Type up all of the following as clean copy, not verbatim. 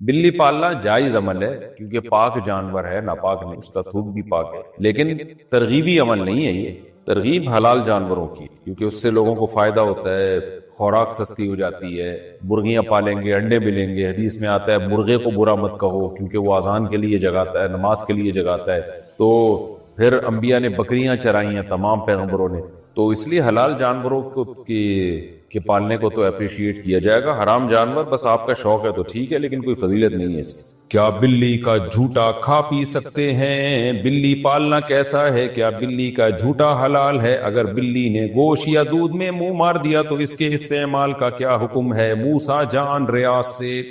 بلی پالنا جائز عمل ہے کیونکہ پاک جانور ہے، ناپاک نہیں، اس کا تھوک بھی پاک ہے، لیکن ترغیبی عمل نہیں ہے یہ، ترغیب حلال جانوروں کی، کیونکہ اس سے لوگوں کو فائدہ ہوتا ہے، خوراک سستی ہو جاتی ہے، مرغیاں پالیں گے، انڈے ملیں گے، حدیث میں آتا ہے مرغے کو برا مت کہو کیونکہ وہ اذان کے لیے جگاتا ہے، نماز کے لیے جگاتا ہے، تو پھر انبیاء نے بکریاں چرائی ہیں تمام پیغمبروں نے، تو اس لیے حلال جانوروں کو کے پالنے کو تو اپریشیٹ کیا جائے گا، حرام جانور بس آپ کا شوق ہے تو ٹھیک ہے لیکن کوئی فضیلت نہیں ہے اس کی۔ کیا بلی کا جھوٹا کھا پی سکتے ہیں؟ بلی پالنا کیسا ہے؟ کیا بلی کا جھوٹا حلال ہے؟ اگر بلی نے گوشت یا دودھ میں منہ مار دیا تو اس کے استعمال کا کیا حکم ہے؟ موسیٰ جان ریاض سے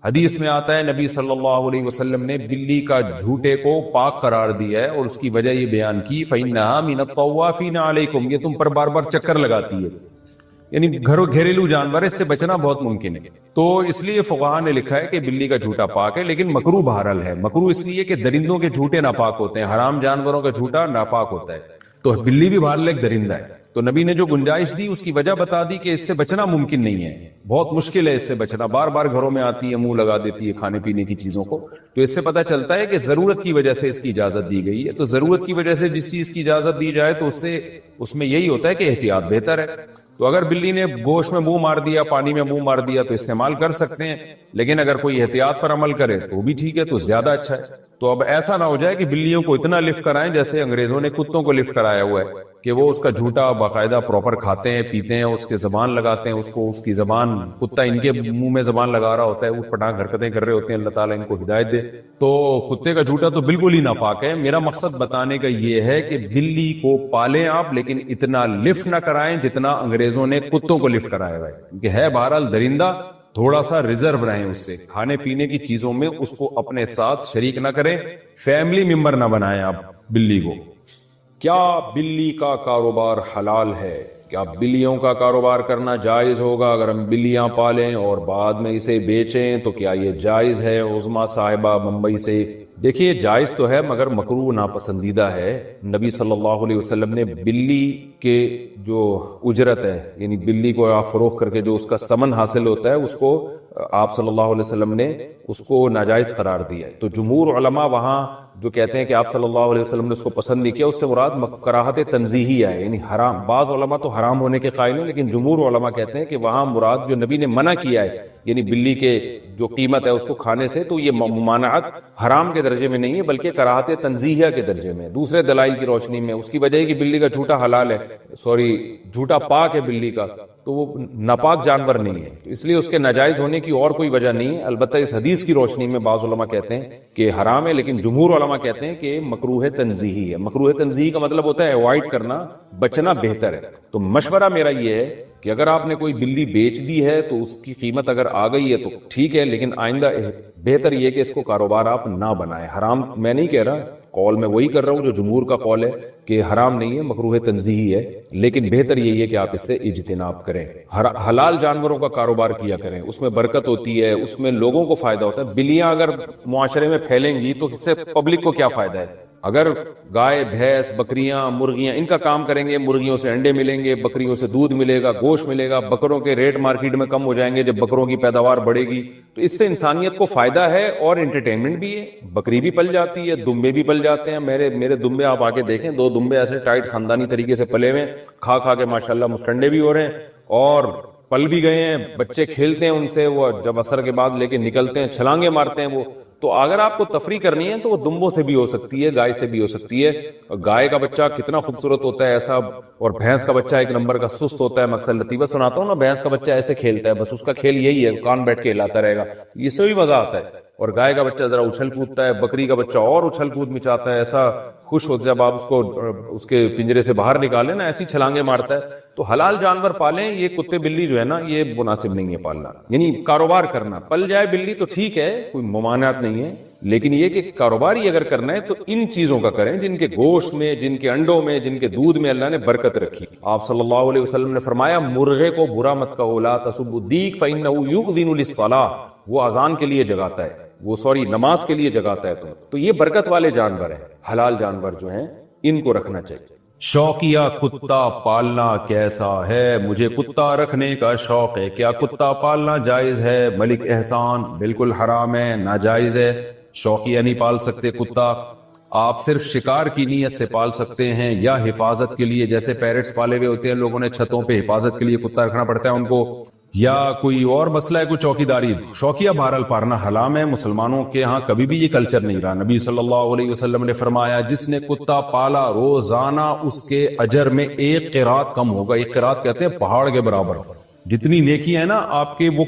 حدیث میں آتا ہے نبی صلی اللہ علیہ وسلم نے بلی کا جھوٹے کو پاک قرار دیا ہے اور اس کی وجہ یہ بیان کی فَإِنَّهَا مِنَ الطَّوَّافِينَ عَلَيْكُمْ، یہ تم پر بار بار چکر لگاتی ہے، یعنی گھریلو جانور، اس سے بچنا بہت ممکن ہے، تو اس لیے فقہاء نے لکھا ہے کہ بلی کا جھوٹا پاک ہے، لیکن مکروہ بہرحال ہے۔ مکروہ اس لیے کہ درندوں کے جھوٹے ناپاک ہوتے ہیں، حرام جانوروں کا جھوٹا ناپاک ہوتا ہے، تو بلی بھی بہرحال ایک درندہ ہے، تو نبی نے جو گنجائش دی اس کی وجہ بتا دی کہ اس سے بچنا ممکن نہیں ہے، بہت مشکل ہے اس سے بچنا، بار بار گھروں میں آتی ہے، منہ لگا دیتی ہے کھانے پینے کی چیزوں کو، تو اس سے پتہ چلتا ہے کہ ضرورت کی وجہ سے اس کی اجازت دی گئی ہے، تو ضرورت کی وجہ سے جس چیز کی اجازت دی جائے تو اس میں یہی ہوتا ہے کہ احتیاط بہتر ہے، تو اگر بلی نے گوشت میں منہ مار دیا، پانی میں منہ مار دیا تو استعمال کر سکتے ہیں، لیکن اگر کوئی احتیاط پر عمل کرے تو بھی ٹھیک ہے، تو زیادہ اچھا ہے۔ تو اب ایسا نہ ہو جائے کہ بلیوں کو اتنا لفٹ کرائیں جیسے انگریزوں نے کتوں کو لفٹ کرایا ہوا ہے کہ وہ اس کا جھوٹا باقاعدہ پراپر کھاتے ہیں، پیتے ہیں، اس کے زبان لگاتے ہیں، اس کی زبان، کتا ان کے منہ میں زبان لگا رہا ہوتا ہے، اوٹ پٹانگ حرکتیں کر رہے ہوتے ہیں، اللہ تعالیٰ ان کو ہدایت دے، تو کتے کا جھوٹا تو بالکل ہی ناپاک ہے۔ میرا مقصد بتانے کا یہ ہے کہ بلی کو پالیں آپ، لیکن اتنا لفٹ نہ کرائیں جتنا انگریزوں نے کتوں کو لفٹ کرایا ہوا ہے، کیونکہ ہے بہرحال درندہ، تھوڑا سا ریزرو رہیں اس سے، کھانے پینے کی چیزوں میں اس کو اپنے ساتھ شریک نہ کریں، فیملی ممبر نہ بنائیں آپ بلی کو۔ کیا بلی کا کاروبار حلال ہے؟ کیا بلیوں کا کاروبار کرنا جائز ہوگا؟ اگر ہم بلیاں پالیں اور بعد میں اسے بیچیں تو کیا یہ جائز ہے؟ عظما صاحبہ ممبئی سے، دیکھیے جائز تو ہے مگر مکروہ ناپسندیدہ ہے۔ نبی صلی اللہ علیہ وسلم نے بلی کے جو اجرت ہے، یعنی بلی کو آپ فروخت کر کے جو اس کا ثمن حاصل ہوتا ہے، اس کو آپ صلی اللہ علیہ وسلم نے اس کو ناجائز قرار دیا ہے، تو جمہور علماء وہاں جو کہتے ہیں کہ آپ صلی اللہ علیہ وسلم نے اس کو پسند نہیں کیا، اس سے مراد کراہت تنزیہی ہے، یعنی حرام، بعض علماء تو حرام ہونے کے قائل ہیں، لیکن جمہور علماء کہتے ہیں کہ وہاں مراد جو نبی نے منع کیا ہے، یعنی بلی کے جو قیمت ہے اس کو کھانے سے، تو یہ ممانعت حرام کے درجے میں نہیں ہے بلکہ کراہت تنزیہہ کے درجے میں، دوسرے دلائل کی روشنی میں۔ اس کی وجہ ہے کہ بلی کا جھوٹا حلال ہے، جھوٹا پاک ہے بلی کا، تو وہ ناپاک جانور نہیں ہے، تو اس لیے اس کے ناجائز ہونے کی اور کوئی وجہ نہیں ہے۔ البتہ اس حدیث کی روشنی میں بعض علماء کہتے ہیں کہ حرام ہے، لیکن جمہور علماء کہتے ہیں کہ مکروہ تنزیہی ہے۔ مکروہ تنزیہی کا مطلب ہوتا ہے اوائڈ کرنا، بچنا بہتر ہے۔ تو مشورہ میرا یہ ہے کہ اگر آپ نے کوئی بلی بیچ دی ہے تو اس کی قیمت اگر آ گئی ہے تو ٹھیک ہے، لیکن آئندہ بہتر یہ کہ اس کو کاروبار آپ نہ بنائیں۔ حرام میں نہیں کہہ رہا، قول میں وہی کر رہا ہوں جو جمہور کا قول ہے کہ حرام نہیں ہے، مکروہ تنزیہی ہے، لیکن بہتر یہی ہے کہ آپ اس سے اجتناب کریں۔ حلال جانوروں کا کاروبار کیا کریں، اس میں برکت ہوتی ہے، اس میں لوگوں کو فائدہ ہوتا ہے۔ بلیاں اگر معاشرے میں پھیلیں گی تو اس سے پبلک کو کیا فائدہ ہے؟ اگر گائے، بھینس، بکریاں، مرغیاں ان کا کام کریں گے، مرغیوں سے انڈے ملیں گے، بکریوں سے دودھ ملے گا، گوشت ملے گا، بکروں کے ریٹ مارکیٹ میں کم ہو جائیں گے جب بکروں کی پیداوار بڑھے گی، تو اس سے انسانیت کو فائدہ ہے اور انٹرٹینمنٹ بھی ہے۔ بکری بھی پل جاتی ہے، دمبے بھی پل جاتے ہیں، میرے دمبے آپ آ کے دیکھیں، 2 دمبے ایسے ٹائٹ خاندانی طریقے سے پلے ہوئے، کھا کے ماشاءاللہ مسٹنڈے بھی ہو رہے ہیں اور پل بھی گئے ہیں، بچے کھیلتے ہیں ان سے، وہ جب عصر کے بعد لے کے نکلتے ہیں چھلانگے مارتے ہیں وہ۔ تو اگر آپ کو تفریح کرنی ہے تو وہ دمبوں سے بھی ہو سکتی ہے، گائے سے بھی ہو سکتی ہے۔ گائے کا بچہ کتنا خوبصورت ہوتا ہے ایسا، اور بھینس کا بچہ ایک نمبر کا سست ہوتا ہے۔ میں اکثر لطیفہ سناتا ہوں نا، بھینس کا بچہ ایسے کھیلتا ہے، بس اس کا کھیل یہی ہے، کان بیٹھ کے ہلاتا رہے گا، اس سے بھی مزہ آتا ہے۔ اور گائے کا بچہ ذرا اچھل کودتا ہے، بکری کا بچہ اور اچھل کود مچاتا ہے، ایسا خوش ہوتا ہے جب آپ اس کو اس کے پنجرے سے باہر نکالیں نا، ایسی چھلانگے مارتا ہے۔ تو حلال جانور پالیں، یہ کتے بلی جو ہے نا یہ مناسب نہیں ہے پالنا، یعنی کاروبار کرنا۔ پل جائے بلی تو ٹھیک ہے، کوئی ممانعت نہیں ہے، لیکن یہ کہ کاروبار ہی اگر کرنا ہے تو ان چیزوں کا کریں جن کے گوشت میں، جن کے انڈوں میں، جن کے دودھ میں اللہ نے برکت رکھی۔ آپ صلی اللہ علیہ وسلم نے فرمایا مرغے کو برا مت کہو، لا تسبوا الدیک فإنه یؤذن للصلاۃ، وہ اذان کے لیے جگاتا ہے، وہ نماز کے لیے جگاتا ہے۔ تو یہ برکت والے جانور ہیں، حلال جانور جو ہیں ان کو رکھنا چاہیے۔ شوقیہ کتا پالنا کیسا ہے؟ مجھے کتا رکھنے کا شوق ہے، کیا کتا پالنا جائز ہے؟ ملک احسان: بالکل حرام ہے، ناجائز ہے، شوقیہ نہیں پال سکتے کتا۔ آپ صرف شکار کی نیت سے پال سکتے ہیں یا حفاظت کے لیے، جیسے پیرٹس پالے ہوئے ہوتے ہیں لوگوں نے چھتوں پہ، حفاظت کے لیے کتا رکھنا پڑتا ہے ان کو، یا کوئی اور مسئلہ ہے، کوئی چوکیداری۔ شوقیہ بہرحال پالنا حرام ہے، مسلمانوں کے ہاں کبھی بھی یہ کلچر نہیں رہا۔ نبی صلی اللہ علیہ وسلم نے فرمایا جس نے کتا پالا روزانہ اس کے اجر میں 1 قرات کم ہوگا۔ 1 قرات کہتے ہیں پہاڑ کے برابر۔ جتنی نیکی ہے نا آپ کے، وہ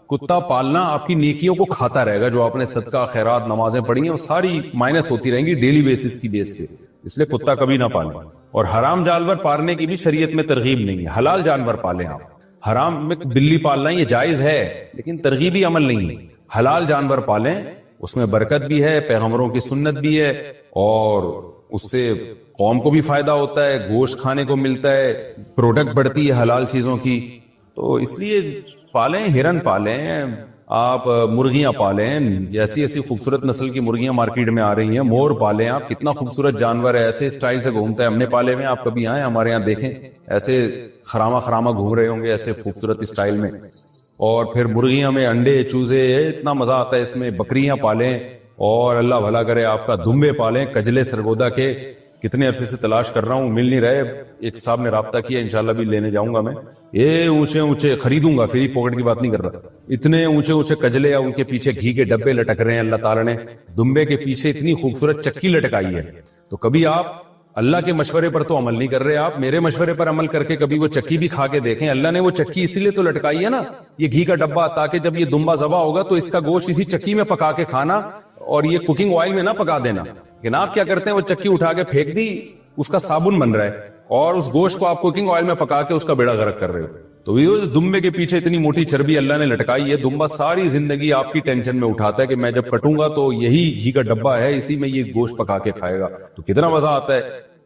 کتا پالنا آپ کی نیکیوں کو کھاتا رہے گا۔ جو آپ نے صدقہ خیرات نمازیں پڑھی ہیں وہ ساری مائنس ہوتی رہیں گی ڈیلی بیسس کی بیس پہ، اس لیے کتا کبھی نہ پالیں۔ اور حرام جانور پالنے کی بھی شریعت میں ترغیب نہیں ہے، حلال جانور پالیں آپ۔ حرام میں بلی پالنا یہ جائز ہے لیکن ترغیبی عمل نہیں ہے۔ حلال جانور پالیں، اس میں برکت بھی ہے، پیغمبروں کی سنت بھی ہے، اور اس سے قوم کو بھی فائدہ ہوتا ہے، گوشت کھانے کو ملتا ہے، پروڈکٹ بڑھتی ہے حلال چیزوں کی۔ تو اس لیے پالیں، ہرن پالیں آپ، مرغیاں پالیں، ایسی ایسی خوبصورت نسل کی مرغیاں مارکیٹ میں آ رہی ہیں، مور پالیں آپ، کتنا خوبصورت جانور ہے، ایسے اسٹائل سے گھومتا ہے، ہم نے پالے ہوئے، آپ کبھی آئیں ہمارے یہاں دیکھیں، ایسے خراما گھوم رہے ہوں گے ایسے خوبصورت اسٹائل میں۔ اور پھر مرغیاں میں انڈے چوزے، اتنا مزہ آتا ہے اس میں۔ بکریاں پالیں، اور اللہ بھلا کرے آپ کا دمبے پالیں، کجلے سرگودا کے، کتنے عرصے سے تلاش کر رہا ہوں، مل نہیں رہے۔ ایک صاحب نے رابطہ کیا، انشاءاللہ بھی لینے جاؤں گا میں۔ یہ اونچے خریدوں گا، فری پاکٹ کی بات نہیں کر رہا، اتنے اونچے کجلے، ان کے پیچھے گھی کے ڈبے لٹک رہے ہیں۔ اللہ تعالیٰ نے دمبے کے پیچھے اتنی خوبصورت چکی لٹکائی ہے۔ تو کبھی آپ اللہ کے مشورے پر تو عمل نہیں کر رہے، آپ میرے مشورے پر عمل کر کے کبھی وہ چکی بھی کھا کے دیکھیں۔ اللہ نے وہ چکی اسی لیے تو لٹکائی ہے نا، یہ گھی کا ڈبہ، تاکہ جب یہ دمبا ذبح ہوگا تو اس کا گوشت اسی چکی میں پکا کے کھانا، اور یہ کوکنگ آئل میں نہ پکا دینا۔ لیکن آپ کیا کرتے ہیں، وہ چکی اٹھا کے پھینک دی، اس کا صابن بن رہا ہے، اور اس گوشت کو آپ کوکنگ آئل میں پکا کے اس کا بیڑا غرق کر رہے ہو۔ تو یہ دمبے کے پیچھے اتنی موٹی چربی اللہ نے لٹکائی ہے۔ دمبا ساری زندگی آپ کی ٹینشن میں اٹھاتا ہے کہ میں جب کٹوں گا تو یہی گھی کا ڈبہ ہے، اسی میں یہ گوشت پکا کے کھائے گا، تو کتنا مزہ آتا ہے۔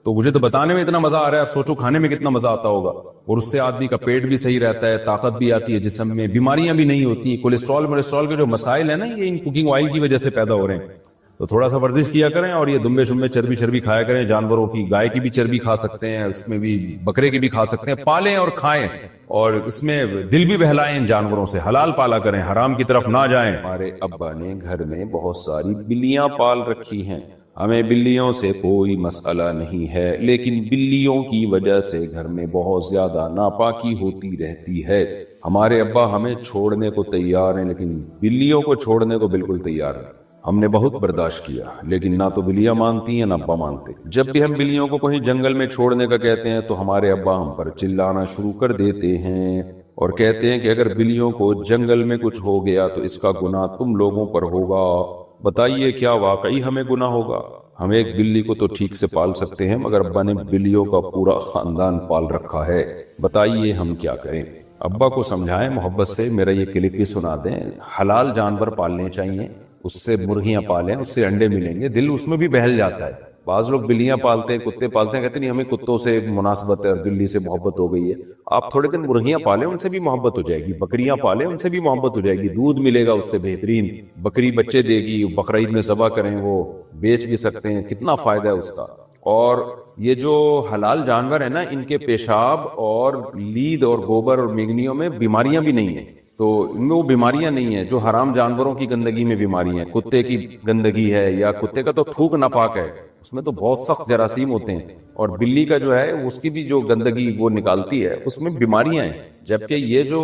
تو مجھے تو بتانے میں اتنا مزہ آ رہا ہے، آپ سوچو کھانے میں کتنا مزہ آتا ہوگا۔ اور اس سے آدمی کا پیٹ بھی صحیح رہتا ہے، طاقت بھی آتی ہے جسم میں، بیماریاں بھی نہیں ہوتی۔ کولیسٹرول کے جو مسائل ہیں نا، یہ ان کوکنگ آئل کی وجہ سے پیدا ہو رہے ہیں۔ تو تھوڑا سا ورزش کیا کریں، اور یہ دمبے شمبے چربی کھایا کریں جانوروں کی۔ گائے کی بھی چربی کھا سکتے ہیں، اس میں بھی بکرے کی بھی کھا سکتے ہیں، پالیں اور کھائیں، اور اس میں دل بھی بہلائیں ان جانوروں سے، حلال پالا کریں، حرام کی طرف نہ جائیں۔ ہمارے ابا نے گھر میں بہت ساری بلیاں پال رکھی ہیں، ہمیں بلیوں سے کوئی مسئلہ نہیں ہے، لیکن بلیوں کی وجہ سے گھر میں بہت زیادہ ناپاکی ہوتی رہتی ہے۔ ہمارے ابا ہمیں چھوڑنے کو تیار ہیں لیکن بلیوں کو چھوڑنے کو بالکل تیار نہیں۔ ہم نے بہت برداشت کیا لیکن نہ تو بلیاں مانتی ہیں نہ ابا مانتے۔ جب بھی ہم بلیوں کو کہیں جنگل میں چھوڑنے کا کہتے ہیں تو ہمارے ابا ہم پر چلانا شروع کر دیتے ہیں اور کہتے ہیں کہ اگر بلیوں کو جنگل میں کچھ ہو گیا تو اس کا گناہ تم لوگوں پر ہوگا۔ بتائیے کیا واقعی ہمیں گناہ ہوگا؟ ہم ایک بلی کو تو ٹھیک سے پال سکتے ہیں، مگر ابا نے بلیوں کا پورا خاندان پال رکھا ہے، بتائیے ہم کیا کریں؟ ابا کو سمجھائیں محبت سے، میرا یہ کلپ بھی سنا دیں۔ حلال جانور پالنے چاہیے، اس سے مرغیاں پالیں، اس سے انڈے ملیں گے، دل اس میں بھی بہل جاتا ہے۔ بعض لوگ بلیاں پالتے ہیں، کتے پالتے ہیں، کہتے نہیں ہمیں کتوں سے مناسبت ہے اور بلی سے محبت ہو گئی ہے۔ آپ تھوڑے دن مرغیاں پالیں، ان سے بھی محبت ہو جائے گی، بکریاں پالیں، ان سے بھی محبت ہو جائے گی، دودھ ملے گا اس سے بہترین، بکری بچے دے گی، بقرعید میں ذبح کریں، وہ بیچ بھی سکتے ہیں، کتنا فائدہ ہے اس کا۔ اور یہ جو حلال جانور ہیں نا، ان کے پیشاب اور لید اور گوبر اور میگنیوں میں بیماریاں بھی نہیں ہیں، تو ان میں وہ بیماریاں نہیں ہیں جو حرام جانوروں کی گندگی میں بیماری ہیں۔ کتے کی گندگی ہے، یا کتے کا تو تھوک ناپاک ہے، اس میں تو بہت سخت جراثیم ہوتے ہیں، اور بلی کا جو ہے اس کی بھی جو گندگی وہ نکالتی ہے، اس میں بیماریاں ہیں۔ جبکہ یہ جو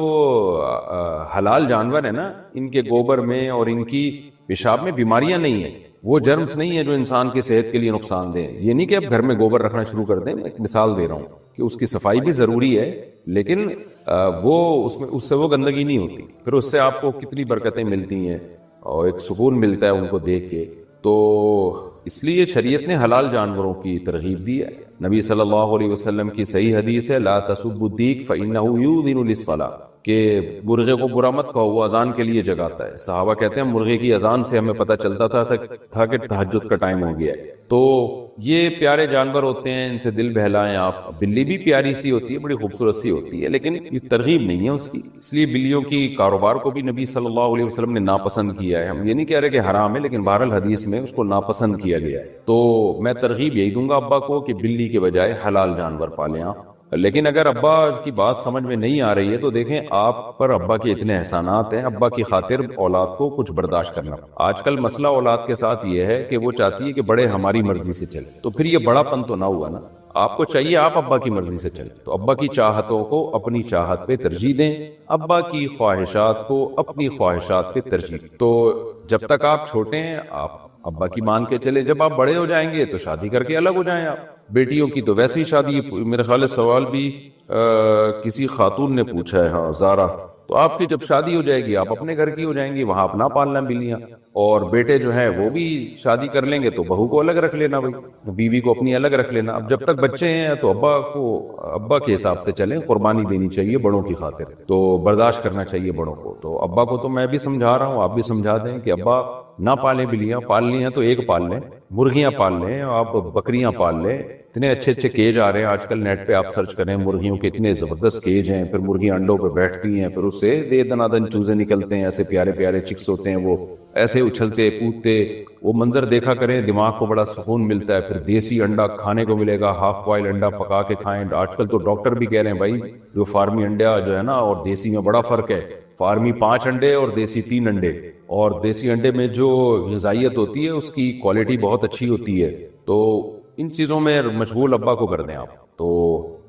حلال جانور ہیں نا، ان کے گوبر میں اور ان کی پیشاب میں بیماریاں نہیں ہیں، وہ جرمز نہیں ہیں جو انسان کی صحت کے لیے نقصان دہ۔ یہ نہیں کہ اب گھر میں گوبر رکھنا شروع کر دیں، میں ایک مثال دے رہا ہوں کہ اس کی صفائی بھی ضروری ہے، لیکن وہ اس سے وہ گندگی نہیں ہوتی، پھر اس سے آپ کو کتنی برکتیں ملتی ہیں اور ایک سکون ملتا ہے ان کو دیکھ کے۔ تو اس لیے شریعت نے حلال جانوروں کی ترغیب دی ہے۔ نبی صلی اللہ علیہ وسلم کی صحیح حدیث ہے، لا تسبوا الدیک فإنہ یؤذن للصلاۃ، کہ مرغے کو برا مت کہو، وہ اذان کے لیے جگاتا ہے. صحابہ کہتے ہیں مرغے کی اذان سے ہمیں پتہ چلتا تھا کہ تہجد کا ٹائم ہو گیا ہے. تو یہ پیارے جانور ہوتے ہیں، ان سے دل بہلائیں آپ. بلی بھی پیاری سی ہوتی ہے، بڑی خوبصورت سی ہوتی ہے، لیکن یہ ترغیب نہیں ہے اس کی. اس لیے بلیوں کی کاروبار کو بھی نبی صلی اللہ علیہ وسلم نے ناپسند کیا ہے. ہم یہ نہیں کہہ رہے کہ حرام ہے، لیکن بہرحال حدیث میں اس کو ناپسند کیا گیا ہے. تو میں ترغیب یہی دوں گا ابا کو کہ بلی کے بجائے حلال جانور پالیں آپ. لیکن اگر ابا کی بات سمجھ میں نہیں آ رہی ہے تو دیکھیں آپ پر ابا کے اتنے احسانات ہیں، ابا کی خاطر اولاد کو کچھ برداشت کرنا. آج کل مسئلہ اولاد کے ساتھ یہ ہے کہ وہ چاہتی ہے کہ بڑے ہماری مرضی سے چلے، تو پھر یہ بڑا پن تو نہ ہوا نا. آپ کو چاہیے آپ ابا کی مرضی سے چلیں، تو ابا کی چاہتوں کو اپنی چاہت پہ ترجیح دیں، ابا کی خواہشات کو اپنی خواہشات پہ ترجیح دیں. تو جب تک آپ چھوٹے ہیں آپ ابا کی مان کے چلے، جب آپ بڑے ہو جائیں گے تو شادی کر کے الگ ہو جائیں آپ. بیٹیوں کی تو ویسے ہی شادی، میرے خیال ہے سوال بھی کسی خاتون نے پوچھا ہے، ہاں زارا. تو آپ کی جب شادی ہو جائے گی آپ اپنے گھر کی ہو جائیں گی، وہاں اپنا پالنا بلیاں. اور بیٹے جو ہیں وہ بھی شادی کر لیں گے تو بہو کو الگ رکھ لینا، بھائی بیوی کو اپنی الگ رکھ لینا. اب جب تک بچے ہیں تو ابا کے حساب سے چلیں، قربانی دینی چاہیے بڑوں کی خاطر، تو برداشت کرنا چاہیے بڑوں کو. تو ابا کو تو میں بھی سمجھا رہا ہوں، آپ بھی سمجھا دیں کہ ابا نہ پالیں بلیاں. پالنی ہیں تو ایک پال لیں، مرغیاں پال لیں، آپ بکریاں پال لیں. اتنے اچھے اچھے کیج آ رہے ہیں آج کل، نیٹ پہ آپ سرچ کریں مرغیوں کے اتنے زبردست کیج ہیں. پھر مرغیاں انڈوں پہ بیٹھتی ہیں، پھر اس سے دے دنادن چوزے نکلتے ہیں، ایسے پیارے پیارے چکس ہوتے ہیں، وہ ایسے اچھلتے کودتے. وہ منظر دیکھا کریں، دماغ کو بڑا سکون ملتا ہے. پھر دیسی انڈا کھانے کو ملے گا، ہاف بوائل انڈا پکا کے کھائیں. آج کل تو ڈاکٹر بھی کہہ رہے ہیں بھائی جو فارمی انڈا جو ہے نا اور دیسی میں بڑا فرق ہے. فارمی 5 انڈے اور دیسی 3 انڈے، اور دیسی انڈے میں جو غذائیت ہوتی ہے اس کی کوالٹی بہت اچھی ہوتی ہے. تو ان چیزوں میں مشغول ابا کو کر دیں آپ. تو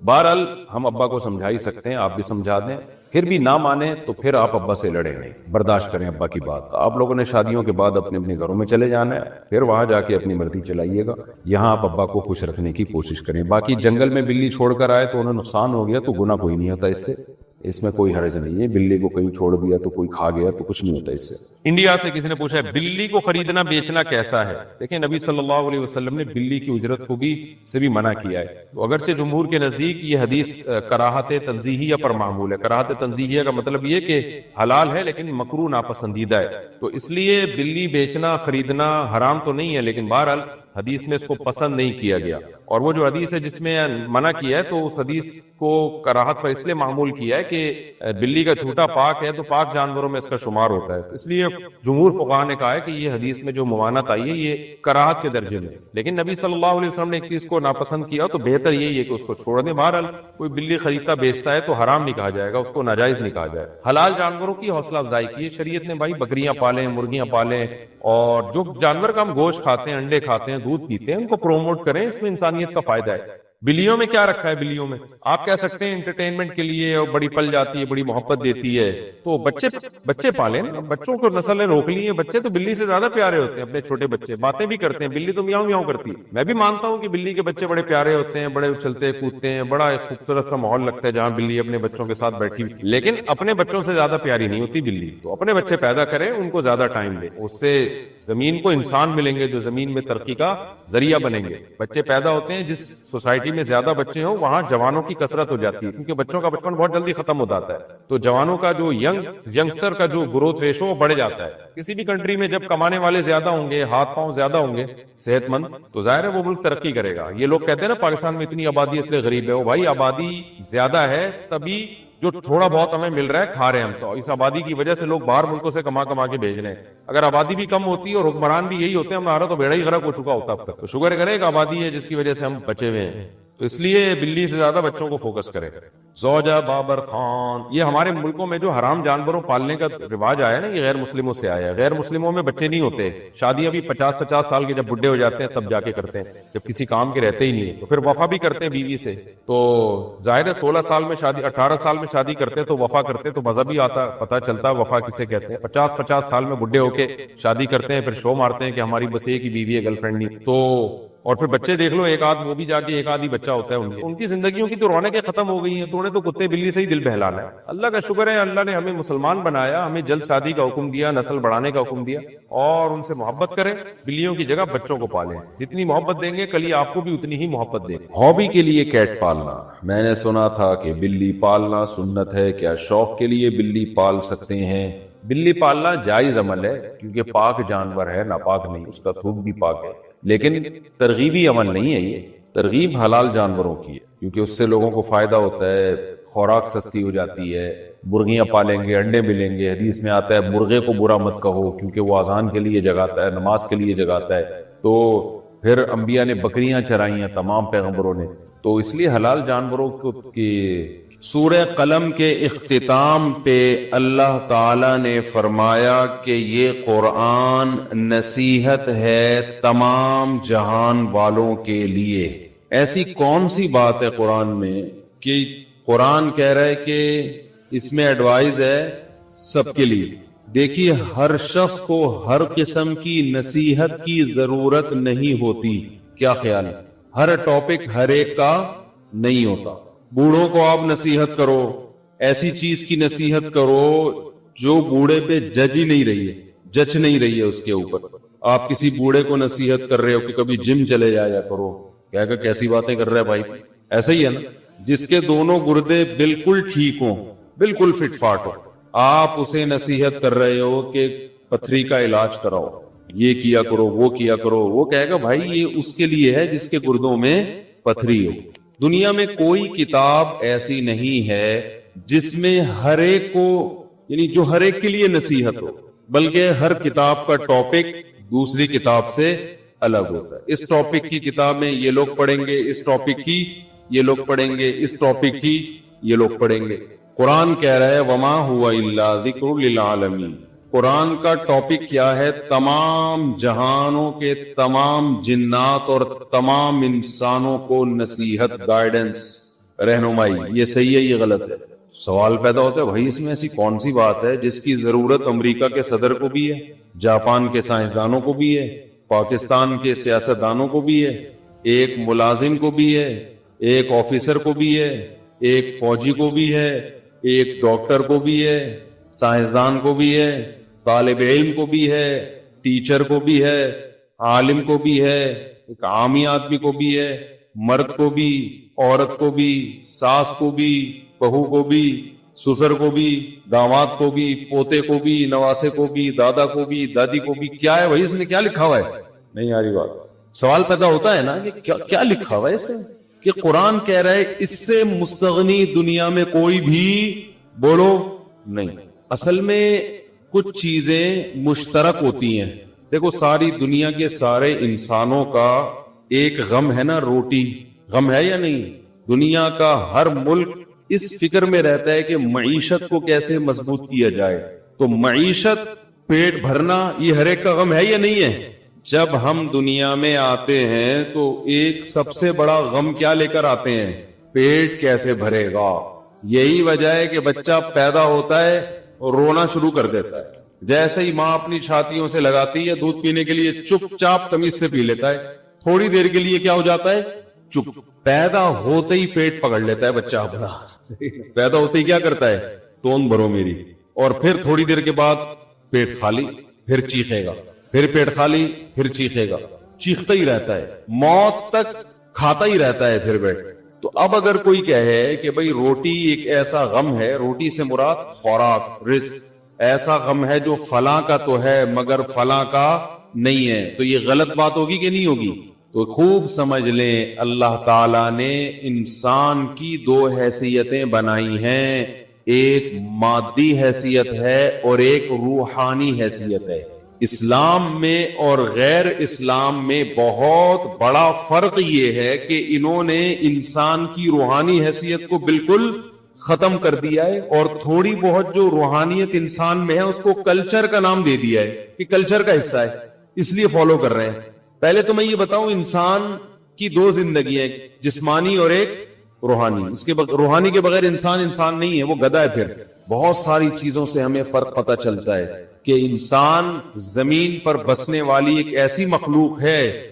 بہرحال ہم ابا کو سمجھا ہی سکتے ہیں، آپ بھی سمجھا دیں. پھر بھی نہ مانے تو پھر آپ ابا سے لڑیں نہیں، برداشت کریں ابا کی بات. آپ لوگوں نے شادیوں کے بعد اپنے اپنے گھروں میں چلے جانا ہے، پھر وہاں جا کے اپنی مرضی چلائیے گا. یہاں آپ ابا کو خوش رکھنے کی کوشش کریں. باقی جنگل میں بلی چھوڑ کر آئے تو انہیں نقصان ہو گیا تو گناہ کوئی نہیں ہوتا اس سے، اس میں کوئی حرج نہیں ہے. بلی کو کہیں چھوڑ دیا تو کوئی کھا گیا تو کچھ نہیں ہوتا اس سے. انڈیا سے کسی نے پوچھا ہے بلی کو خریدنا بیچنا کیسا ہے؟ دیکھیں نبی صلی اللہ علیہ وسلم نے بلی کی اجرت کو بھی منع کیا ہے. تو اگرچہ جمہور کے نزدیک یہ حدیث کراہت تنزیہیہ پر معمول ہے. کراہت تنزیہیہ کا مطلب یہ کہ حلال ہے لیکن مکروہ ناپسندیدہ ہے. تو اس لیے بلی بیچنا خریدنا حرام تو نہیں ہے، لیکن بہرحال حدیث میں اس کو پسند نہیں کیا گیا. اور وہ جو حدیث ہے جس میں منع کیا ہے تو اس حدیث کو کراہت پر اس لیے معمول کیا ہے کہ بلی کا جھوٹا پاک ہے تو پاک جانوروں میں اس کا شمار ہوتا ہے. اس لیے جمہور فقہاء نے کہا ہے کہ یہ حدیث میں جو ممانعت آئی ہے یہ کراہت کے درجے میں. لیکن نبی صلی اللہ علیہ وسلم نے ایک چیز کو ناپسند کیا تو بہتر یہی ہے کہ اس کو چھوڑ دیں. بہرحال کوئی بلی خریدتا بیچتا ہے تو حرام نہیں کہا جائے گا، اس کو ناجائز نہیں کہا جائے. حلال جانوروں کی حوصلہ افزائی کی ہے شریعت نے. بھائی بکریاں پالیں، مرغیاں پالیں، اور جو جانور کا ہم گوشت کھاتے ہیں، انڈے کھاتے ہیں، دودھ پیتے ہیں، ان کو پروموٹ کریں. اس میں انسانیت کا فائدہ ہے. بلیوں میں کیا رکھا ہے؟ بلیوں میں آپ کہہ سکتے ہیں انٹرٹینمنٹ کے لیے، اور بڑی پل جاتی ہے، بڑی محبت دیتی ہے، تو بچے پالیں نا. بچوں کو نسلیں روک لی ہیں. بچے تو بلی سے زیادہ پیارے ہوتے ہیں، اپنے چھوٹے بچے باتیں بھی کرتے ہیں. بلی تو میاؤں میاؤں کرتی ہے. میں بھی مانتا ہوں کہ بلی کے بچے بڑے پیارے ہوتے ہیں، بڑے اچھلتے کودتے ہیں، بڑا ایک خوبصورت سا ماحول لگتا ہے جہاں بلی اپنے بچوں کے ساتھ بیٹھی ہوئی. لیکن اپنے بچوں سے زیادہ پیاری نہیں ہوتی بلی. تو اپنے بچے پیدا کریں، ان کو زیادہ ٹائم دیں. اس سے زمین کو انسان ملیں گے جو زمین میں ترقی کا ذریعہ بنیں گے. بچے پیدا ہوتے ہیں، جس سوسائٹی میں زیادہ بچے ہوں وہاں جوانوں کی کثرت ہو جاتی ہے، کیونکہ بچوں کا بچپن بہت جلدی ختم ہو جاتا ہے. تو جوانوں کا جو ینگسٹر کا جو گروتھ ریشو وہ بڑھ جاتا ہے. کسی بھی کنٹری میں جب کمانے والے زیادہ ہوں گے، ہاتھ پاؤں زیادہ ہوں گے صحت مند، تو ظاہر ہے وہ ملک ترقی کرے گا. یہ لوگ کہتے ہیں نا پاکستان میں اتنی آبادی اس لیے غریب ہے. وہ بھائی آبادی زیادہ ہے تبھی جو تھوڑا بہت ہمیں مل رہا ہے کھا رہے ہیں ہم. تو اس آبادی کی وجہ سے لوگ باہر ملکوں سے کما کے بھیج رہے ہیں. اگر آبادی بھی کم ہوتی اور حکمران بھی یہی ہوتے، ہمارا تو بیڑا ہی غرق ہو چکا ہوتا اب تک. تو شکر کرے ایک آبادی ہے جس کی وجہ سے ہم بچے ہوئے ہیں. تو اس لیے بلی سے زیادہ بچوں کو فوکس کرے. زوجہ بابر خان، یہ ہمارے ملکوں میں جو حرام جانوروں پالنے کا رواج آیا ہے نا، یہ غیر مسلموں سے آیا ہے. غیر مسلموں میں بچے نہیں ہوتے. شادیاں بھی 50 سال کے جب بڈھے ہو جاتے ہیں تب جا کے کرتے ہیں، جب کسی کام کے رہتے ہی نہیں ہے. تو پھر وفا بھی کرتے ہیں بیوی سے. تو ظاہر ہے 16 سال میں شادی، 18 سال میں شادی کرتے تو وفا کرتے تو مزہ بھی آتا، پتہ چلتا وفا کسے کہتے ہیں. 50 سال میں بڈھے ہو کے شادی کرتے ہیں، پھر شو مارتے ہیں کہ ہماری بس ایک ہی بیوی ہے، گرل فرینڈ نہیں. تو اور پھر بچے دیکھ لو، ایک آدھ وہ بھی جا کے ایک آدھ ہی بچہ ہوتا ہے ان کی زندگیوں کی تو رونقیں ختم ہو گئی ہیں. تو انہیں تو کتے بلی سے ہی دل بہلانا ہے. اللہ کا شکر ہے اللہ نے ہمیں مسلمان بنایا، ہمیں جلد شادی کا حکم دیا، نسل بڑھانے کا حکم دیا، اور ان سے محبت کریں. بلیوں کی جگہ بچوں کو پالیں، جتنی محبت دیں گے کل آپ کو بھی اتنی ہی محبت دیں گے. ہابی کے لیے کیٹ پالنا، میں نے سنا تھا کہ بلی پالنا سنت ہے، کیا شوق کے لیے بلی پال سکتے ہیں؟ بلی پالنا جائز عمل ہے کیونکہ پاک جانور ہے، ناپاک نہیں، اس کا تھوک بھی پاک ہے. لیکن ترغیبی عمل نہیں ہے، یہ ترغیب حلال جانوروں کی ہے کیونکہ اس سے لوگوں کو فائدہ ہوتا ہے، خوراک سستی ہو جاتی ہے. مرغیاں پالیں گے، انڈے ملیں گے. حدیث میں آتا ہے مرغے کو برا مت کہو کیونکہ وہ اذان کے لیے جگاتا ہے، نماز کے لیے جگاتا ہے. تو پھر انبیاء نے بکریاں چرائی ہیں، تمام پیغمبروں نے. تو اس لیے حلال جانوروں کی. سورہ قلم کے اختتام پہ اللہ تعالی نے فرمایا کہ یہ قرآن نصیحت ہے تمام جہان والوں کے لیے. ایسی کون سی بات ہے قرآن میں کہ قرآن کہہ رہا ہے کہ اس میں ایڈوائز ہے سب کے لیے؟ دیکھیے، ہر شخص کو ہر قسم کی نصیحت کی ضرورت نہیں ہوتی. کیا خیال ہے؟ ہر ٹاپک ہر ایک کا نہیں ہوتا. بوڑھوں کو آپ نصیحت کرو، ایسی چیز کی نصیحت کرو جو بوڑھے پہ جج ہی نہیں رہی ہے، جج نہیں رہی ہے اس کے اوپر. آپ کسی بوڑھے کو نصیحت کر رہے ہو کہ کبھی جم چلے جایا کرو، کیا کہ کیسی باتیں کر رہا ہے بھائی. ایسا ہی ہے نا، جس کے دونوں گردے بالکل ٹھیک ہوں، بالکل فٹ فاٹ ہو، آپ اسے نصیحت کر رہے ہو کہ پتھری کا علاج کراؤ، یہ کیا کرو، وہ کیا کرو. وہ کہے گا بھائی یہ اس کے لیے ہے جس کے گردوں میں پتھری ہو. دنیا میں کوئی کتاب ایسی نہیں ہے جس میں ہر ایک کو، یعنی جو ہر ایک کے لیے نصیحت ہو، بلکہ ہر کتاب کا ٹاپک دوسری کتاب سے الگ ہوتا ہے. اس ٹاپک کی کتاب میں یہ لوگ پڑھیں گے، اس ٹاپک کی یہ لوگ پڑھیں گے، اس ٹاپک کی یہ لوگ پڑھیں گے. قرآن کہہ رہا ہے وما هو الا ذکر للعالمین. قرآن کا ٹاپک کیا ہے؟ تمام جہانوں کے تمام جنات اور تمام انسانوں کو نصیحت، گائیڈنس، رہنمائی. یہ صحیح ہے، یہ غلط ہے. سوال پیدا ہوتا ہے بھائی اس میں ایسی کون سی بات ہے جس کی ضرورت امریکہ کے صدر کو بھی ہے، جاپان کے سائنسدانوں کو بھی ہے، پاکستان کے سیاستدانوں کو بھی ہے، ایک ملازم کو بھی ہے، ایک آفیسر کو بھی ہے، ایک فوجی کو بھی ہے، ایک ڈاکٹر کو بھی ہے، سائنسدان کو بھی ہے، طالب علم کو بھی ہے، ٹیچر کو بھی ہے، عالم کو بھی ہے، ایک عامی آدمی کو بھی ہے، مرد کو بھی، عورت کو بھی، ساس کو بھی، بہو کو بھی، سسر کو بھی، داماد کو بھی، پوتے کو بھی، نواسے کو بھی، دادا کو بھی، دادی کو بھی. کیا ہے بھائی اس میں کیا لکھا ہوا ہے؟ نہیں آ رہی بات. سوال پیدا ہوتا ہے نا کہ کیا لکھا ہوا ہے اس میں؟ کہ قرآن کہہ رہا ہے اس سے مستغنی دنیا میں کوئی بھی بولو نہیں. اصل میں کچھ چیزیں مشترک ہوتی ہیں. دیکھو ساری دنیا کے سارے انسانوں کا ایک غم ہے نا، روٹی. غم ہے یا نہیں؟ دنیا کا ہر ملک اس فکر میں رہتا ہے کہ معیشت کو کیسے مضبوط کیا جائے. تو معیشت، پیٹ بھرنا، یہ ہر ایک کا غم ہے یا نہیں ہے؟ جب ہم دنیا میں آتے ہیں تو ایک سب سے بڑا غم کیا لے کر آتے ہیں؟ پیٹ کیسے بھرے گا. یہی وجہ ہے کہ بچہ پیدا ہوتا ہے اور رونا شروع کر دیتا ہے. جیسے ہی ماں اپنی چھاتیوں سے لگاتی ہے دودھ پینے کے لیے، چپ چاپ تمیز سے پی لیتا ہے. تھوڑی دیر کے لیے کیا ہو جاتا ہے؟ چپ. پیدا ہوتے ہی پیٹ پکڑ لیتا ہے بچہ اپنا. پیدا ہوتے ہی کیا کرتا ہے؟ توند بھرو میری. اور پھر تھوڑی دیر کے بعد پیٹ خالی، پھر چیخے گا، پھر پیٹ خالی، پھر چیخے گا. چیختا ہی رہتا ہے، موت تک کھاتا ہی رہتا ہے پھر بیٹھ. تو اب اگر کوئی کہے کہ بھئی روٹی ایک ایسا غم ہے، روٹی سے مراد خوراک، رزق، ایسا غم ہے جو فلاں کا تو ہے مگر فلاں کا نہیں ہے، تو یہ غلط بات ہوگی کہ نہیں ہوگی؟ تو خوب سمجھ لیں اللہ تعالیٰ نے انسان کی دو حیثیتیں بنائی ہیں. ایک مادی حیثیت ہے اور ایک روحانی حیثیت ہے. اسلام میں اور غیر اسلام میں بہت بڑا فرق یہ ہے کہ انہوں نے انسان کی روحانی حیثیت کو بالکل ختم کر دیا ہے، اور تھوڑی بہت جو روحانیت انسان میں ہے اس کو کلچر کا نام دے دیا ہے کہ کلچر کا حصہ ہے، اس لیے فالو کر رہے ہیں. پہلے تو میں یہ بتاؤں انسان کی دو زندگی ہے، جسمانی اور ایک روحانی. اس کے روحانی کے بغیر انسان نہیں ہے، وہ گدھا ہے. پھر بہت ساری چیزوں سے ہمیں فرق پتہ چلتا ہے کہ انسان زمین پر بسنے والی ایک ایسی مخلوق ہے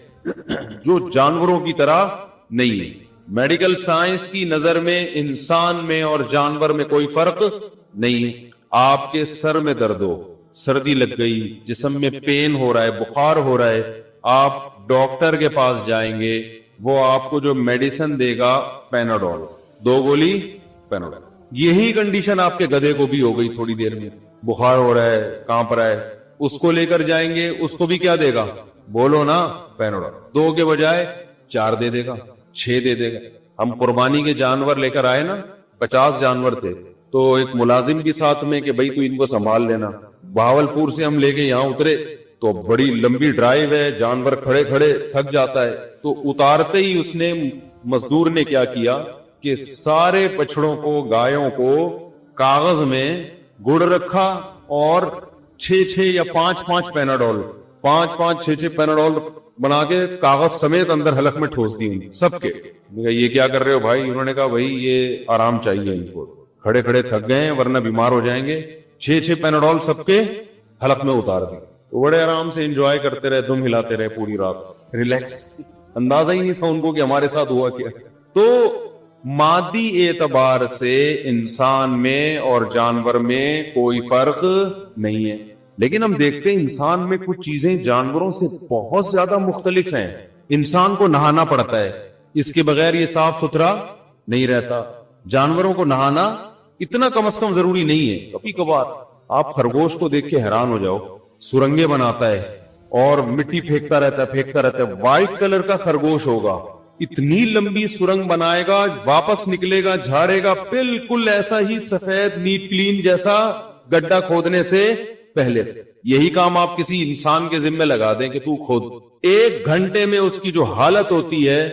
جو جانوروں کی طرح نہیں ہے. میڈیکل سائنس کی نظر میں انسان میں اور جانور میں کوئی فرق نہیں ہے. آپ کے سر میں درد ہو, سردی لگ گئی, جسم میں پین ہو رہا ہے, بخار ہو رہا ہے, آپ ڈاکٹر کے پاس جائیں گے, وہ آپ کو جو میڈیسن دے گا پیناڈول, 2 گولی پیناڈول. یہی کنڈیشن آپ کے گدھے کو بھی ہو گئی, تھوڑی دیر میں بخار ہو رہا ہے, کانپ رہا ہے, اس کو لے کر جائیں گے, اس کو بھی کیا دے گا, بولو نا, پیناڈول. 2 کے بجائے 4 دے دے گا, 6 دے دے گا. ہم قربانی کے جانور لے کر آئے نا, 50 جانور تھے, تو ایک ملازم بھی ساتھ میں کہ بھائی تو ان کو سنبھال لینا. بہاولپور سے ہم لے کے یہاں اترے تو بڑی لمبی ڈرائیو ہے, جانور کھڑے کھڑے تھک جاتا ہے, تو اتارتے ہی اس نے مزدور نے کیا کیا کہ سارے بچڑوں کو, گایوں کو کاغذ میں گڑ رکھا اور 6 یا 5 پیناڈول, 5 پیناڈول بنا کے کاغذ سمیت اندر حلق میں ٹھوس دی سب کے. یہ کیا کر رہے ہو بھائی؟ انہوں نے کہا بھائی یہ آرام چاہیے ان کو, کھڑے کھڑے تھک گئے ہیں ورنہ بیمار ہو جائیں گے. 6 پیناڈول سب کے حلق میں اتار دی. تو بڑے آرام سے انجوائے کرتے رہے, دم ہلاتے رہے پوری رات, ریلیکس. اندازہ ہی نہیں تھا ان کو کہ ہمارے ساتھ ہوا کیا. تو مادی اعتبار سے انسان میں اور جانور میں کوئی فرق نہیں ہے, لیکن ہم دیکھتے ہیں انسان میں کچھ چیزیں جانوروں سے بہت زیادہ مختلف ہیں. انسان کو نہانا پڑتا ہے, اس کے بغیر یہ صاف ستھرا نہیں رہتا. جانوروں کو نہانا اتنا کم از کم ضروری نہیں ہے. کبھی کبھار آپ خرگوش کو دیکھ کے حیران ہو جاؤ, سرنگیں بناتا ہے اور مٹی پھینکتا رہتا ہے. وائٹ کلر کا خرگوش ہوگا, اتنی لمبی سرنگ بنائے گا, واپس نکلے گا, جھاڑے گا, بالکل ایسا ہی سفید نیٹ کلین جیسا گڈھا کھودنے سے پہلے. یہی کام آپ کسی انسان کے ذمہ لگا دیں کہ تو کھود, 1 گھنٹے میں اس کی جو حالت ہوتی ہے,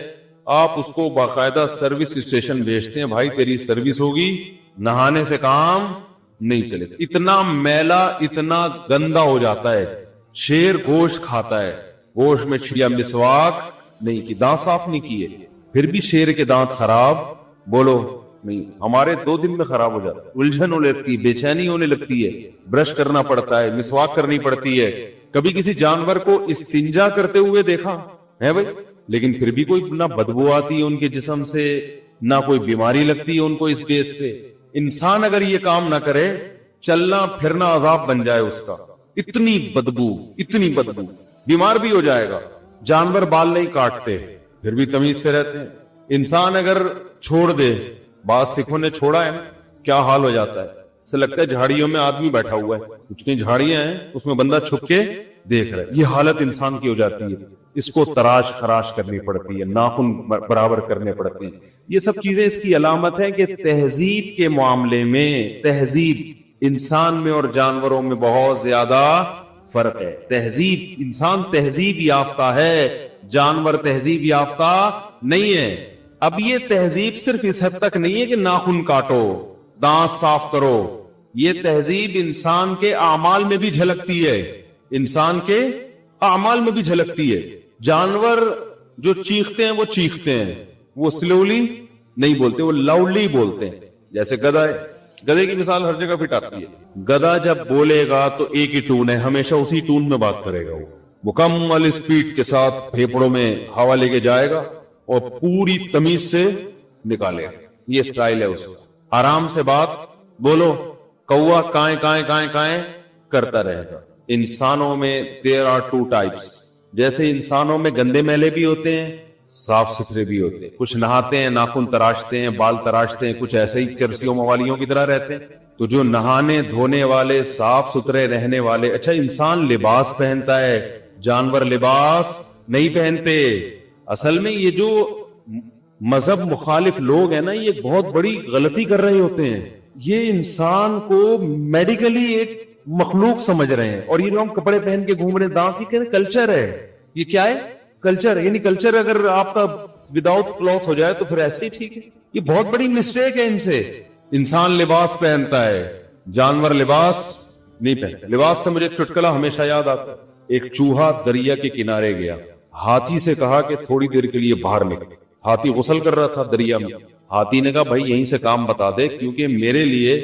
آپ اس کو باقاعدہ سروس اسٹیشن بھیجتے ہیں, بھائی تیری سروس ہوگی, نہانے سے کام نہیں چلے. اتنا میلا, اتنا گندا ہو جاتا ہے. شیر گوشت کھاتا ہے, گوشت میں چھڑیا مسواک نہیں کی, دانت صاف نہیں کیے, پھر بھی شیر کے دانت خراب, بولو نہیں. ہمارے 2 دن میں خراب ہو جاتا ہے, الجھن ہونے لگتی ہے, بے چینی ہونے لگتی ہے, برش کرنا پڑتا ہے, مسواک کرنی پڑتی ہے. کبھی کسی جانور کو استنجا کرتے ہوئے دیکھا ہے بھائی؟ لیکن پھر بھی کوئی نہ بدبو آتی ہے ان کے جسم سے, نہ کوئی بیماری لگتی ہے ان کو اس بیس پہ. انسان اگر یہ کام نہ کرے, چلنا پھرنا عذاب بن جائے اس کا. اتنی بدبو, بیمار بھی ہو جائے گا. جانور بال نہیں کاٹتے پھر بھی تمیز سے رہتے ہیں. انسان اگر چھوڑ دے, بعض سکھوں نے چھوڑا ہے نا, کیا حال ہو جاتا ہے. سے لگتا ہے جھاڑیوں میں آدمی بیٹھا ہوا ہے, کچھ جھاڑیاں ہیں اس میں بندہ چھپ کے دیکھ رہا ہے. یہ حالت انسان کی ہو جاتی ہے. اس کو تراش خراش کرنی پڑتی ہے, ناخن برابر کرنے پڑتے ہیں. یہ سب چیزیں اس کی علامت ہے کہ تہذیب کے معاملے میں, تہذیب انسان میں اور جانوروں میں بہت زیادہ فرق ہے. تہذیب, انسان تہذیب یافتہ ہے, جانور تہذیب یافتہ نہیں ہے. اب یہ تہذیب صرف اس حد تک نہیں ہے کہ ناخن کاٹو, دانت صاف کرو. یہ تہذیب انسان کے اعمال میں بھی جھلکتی ہے, انسان کے اعمال میں بھی جھلکتی ہے. جانور جو چیختے ہیں وہ چیختے ہیں, وہ سلولی نہیں بولتے, وہ لاؤڈلی بولتے ہیں. جیسے گدھا ہے, گدھے کی مثال ہر جگہ فٹ آتی ہے. گدھا جب بولے گا تو ایک ہی ٹون ہے, ہمیشہ اسی ٹون میں بات کرے گا. وہ مکمل اسپیڈ کے ساتھ پھیپڑوں میں ہوا لے کے جائے گا اور پوری تمیز سے نکالے گا. یہ سٹائل ہے اس کا. آرام سے بات بولو, کوا کائیں کائیں کائیں کائیں کرتا رہے گا. انسانوں میں there are 2 types. جیسے انسانوں میں گندے میلے بھی ہوتے ہیں, صاف ستھرے بھی ہوتے ہیں. کچھ نہاتے ہیں, ناخن تراشتے ہیں, بال تراشتے ہیں, کچھ ایسے ہی چرسیوں موالیوں کی طرح رہتے ہیں. تو جو نہانے دھونے والے, صاف ستھرے رہنے والے, اچھا انسان لباس پہنتا ہے, جانور لباس نہیں پہنتے. اصل میں یہ جو مذہب مخالف لوگ ہیں نا, یہ بہت بڑی غلطی کر رہے ہوتے ہیں. یہ انسان کو میڈیکلی ایک مخلوق سمجھ رہے ہیں, اور یہ جو ہم کپڑے پہن کے گھوم رہے ہیں, ڈانس, یہ کلچر ہے. یہ کیا ہے؟ کلچر. یعنی کلچر اگر آپ کا وداؤٹ کلوتھ ہو جائے تو پھر ایسے ہی ٹھیک ہے. یہ بہت بڑی مسٹیک ہے ان سے. انسان لباس پہنتا ہے, جانور لباس نہیں پہنتا. لباس سے مجھے ایک چٹکلا ہمیشہ یاد آتا ہے. ایک چوہا دریا کے کنارے گیا, ہاتھی سے کہا کہ تھوڑی دیر کے لیے باہر نکل. ہاتھی غسل کر رہا تھا دریا میں. ہاتھی نے کہا بھائی یہیں سے کام بتا دے, کیونکہ میرے لیے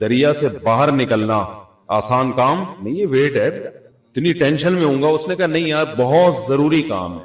دریا سے باہر نکلنا آسان کام نہیں ہے, ویٹ ہے, اتنی ٹینشن میں ہوں گا. اس نے کہا نہیں یار, بہت ضروری کام ہے.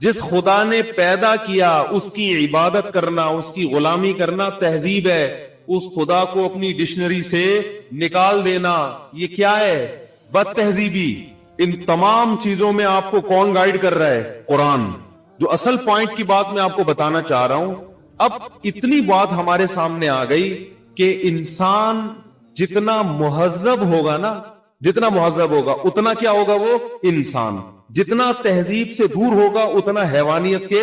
جس خدا نے پیدا کیا اس کی عبادت کرنا، اس کی غلامی کرنا تہذیب ہے، اس خدا کو اپنی ڈکشنری سے نکال دینا یہ کیا ہے؟ بد تہذیبی۔ ان تمام چیزوں میں آپ کو کون گائیڈ کر رہا ہے؟ قرآن۔ جو اصل پوائنٹ کی بات میں آپ کو بتانا چاہ رہا ہوں، اب اتنی بات ہمارے سامنے آ گئی کہ انسان جتنا مہذب ہوگا نا، جتنا مہذب ہوگا اتنا کیا ہوگا؟ وہ انسان جتنا تہذیب سے دور ہوگا اتنا حیوانیت کے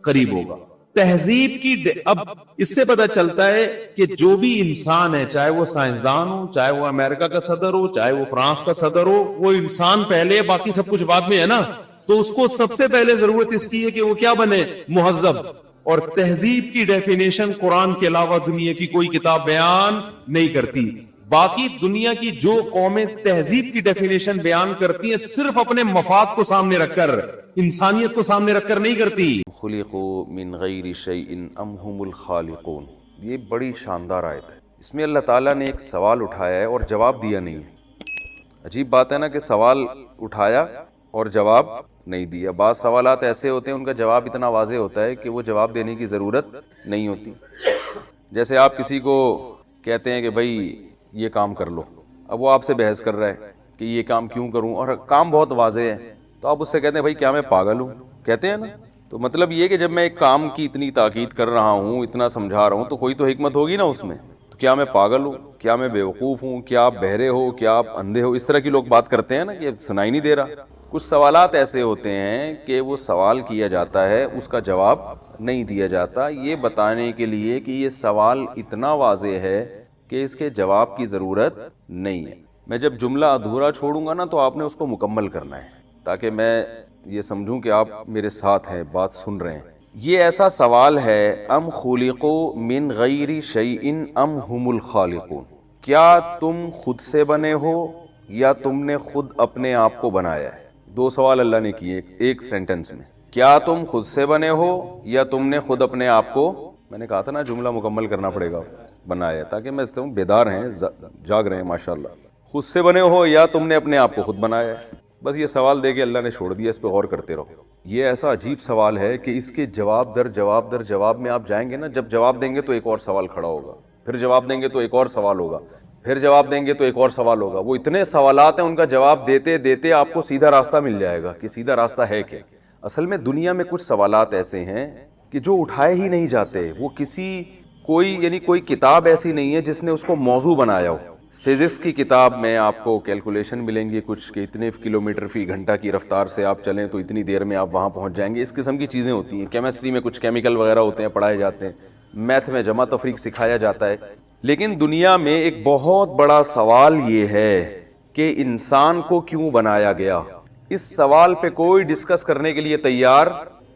قریب ہوگا۔ تہذیب کی اب اس سے پتہ چلتا ہے کہ جو بھی انسان ہے، چاہے وہ سائنسدان ہو، چاہے وہ امریکہ کا صدر ہو، چاہے وہ فرانس کا صدر ہو، وہ انسان پہلے، باقی سب کچھ بعد میں ہے نا۔ تو اس کو سب سے پہلے ضرورت اس کی ہے کہ وہ کیا بنے؟ مہذب۔ اور تہذیب کی ڈیفینیشن قرآن کے علاوہ دنیا کی کوئی کتاب بیان نہیں کرتی۔ باقی دنیا کی جو قومیں تہذیب کی ڈیفینیشن بیان کرتی ہیں صرف اپنے مفاد کو سامنے رکھ کر، انسانیت کو سامنے رکھ کر نہیں کرتی۔ خلقوا من غیر شیء ام هم الخالقون، یہ بڑی شاندار آیت ہے۔ اس میں اللہ تعالیٰ نے ایک سوال اٹھایا ہے اور جواب دیا نہیں ہے۔ عجیب بات ہے نا کہ سوال اٹھایا اور جواب نہیں دیا۔ بعض سوالات ایسے ہوتے ہیں ان کا جواب اتنا واضح ہوتا ہے کہ وہ جواب دینے کی ضرورت نہیں ہوتی۔ جیسے آپ کسی کو کہتے ہیں کہ بھائی یہ کام کر لو، اب وہ آپ سے بحث کر رہا ہے کہ یہ کام کیوں کروں، اور کام بہت واضح ہے، تو آپ اس سے کہتے ہیں بھائی کیا میں پاگل ہوں؟ کہتے ہیں نا۔ تو مطلب یہ کہ جب میں ایک کام کی اتنی تاکید کر رہا ہوں، اتنا سمجھا رہا ہوں، تو کوئی تو حکمت ہوگی نا اس میں۔ تو کیا میں پاگل ہوں؟ کیا میں بیوقوف ہوں؟ کیا آپ بہرے ہو؟ کیا آپ اندھے ہو؟ اس طرح کی لوگ بات کرتے ہیں نا کہ سنائی نہیں دے رہا۔ کچھ سوالات ایسے ہوتے ہیں کہ وہ سوال کیا جاتا ہے، اس کا جواب نہیں دیا جاتا، یہ بتانے کے لیے کہ یہ سوال اتنا واضح ہے کہ اس کے جواب کی ضرورت نہیں ہے۔ میں جب جملہ ادھورا چھوڑوں گا نا تو آپ نے اس کو مکمل کرنا ہے، تاکہ میں یہ سمجھوں کہ آپ میرے ساتھ ہیں، بات سن رہے ہیں۔ یہ ایسا سوال ہے، ام خلقوا من غیر شیء ام هم الخالقون، کیا تم خود سے بنے ہو یا تم نے خود اپنے آپ کو بنایا ہے؟ دو سوال اللہ نے کیے ایک سینٹنس میں۔ کیا تم خود سے بنے ہو یا تم نے خود اپنے آپ کو، میں نے کہا تھا نا جملہ مکمل کرنا پڑے گا، بنایا، تاکہ میں تم بیدار ہیں، جاگ رہے ہیں ماشاءاللہ۔ خود سے بنے ہو یا تم نے اپنے آپ کو خود بنایا ہے؟ بس یہ سوال دے کے اللہ نے چھوڑ دیا، اس پہ غور کرتے رہو۔ یہ ایسا عجیب سوال ہے کہ اس کے جواب در جواب در جواب میں آپ جائیں گے نا، جب جواب دیں گے تو ایک اور سوال کھڑا ہوگا، پھر جواب دیں گے تو ایک اور سوال ہوگا، پھر جواب دیں گے تو ایک اور سوال ہوگا۔ وہ اتنے سوالات ہیں، ان کا جواب دیتے دیتے آپ کو سیدھا راستہ مل جائے گا کہ سیدھا راستہ ہے کیا۔ اصل میں دنیا میں کچھ سوالات ایسے ہیں کہ جو اٹھائے ہی نہیں جاتے، وہ کوئی کتاب ایسی نہیں ہے جس نے اس کو موضوع بنایا ہو۔ فزکس کی کتاب میں آپ کو کیلکولیشن ملیں گی کچھ کہ اتنے کلومیٹر فی گھنٹہ کی رفتار سے آپ چلیں تو اتنی دیر میں آپ وہاں پہنچ جائیں گے، اس قسم کی چیزیں ہوتی ہیں۔ کیمسٹری میں کچھ کیمیکل وغیرہ ہوتے ہیں، پڑھائے جاتے ہیں، میتھ میں جمع تفریق سکھایا جاتا ہے۔ لیکن دنیا میں ایک بہت بڑا سوال یہ ہے کہ انسان کو کیوں بنایا گیا؟ اس سوال پہ کوئی ڈسکس کرنے کے لیے تیار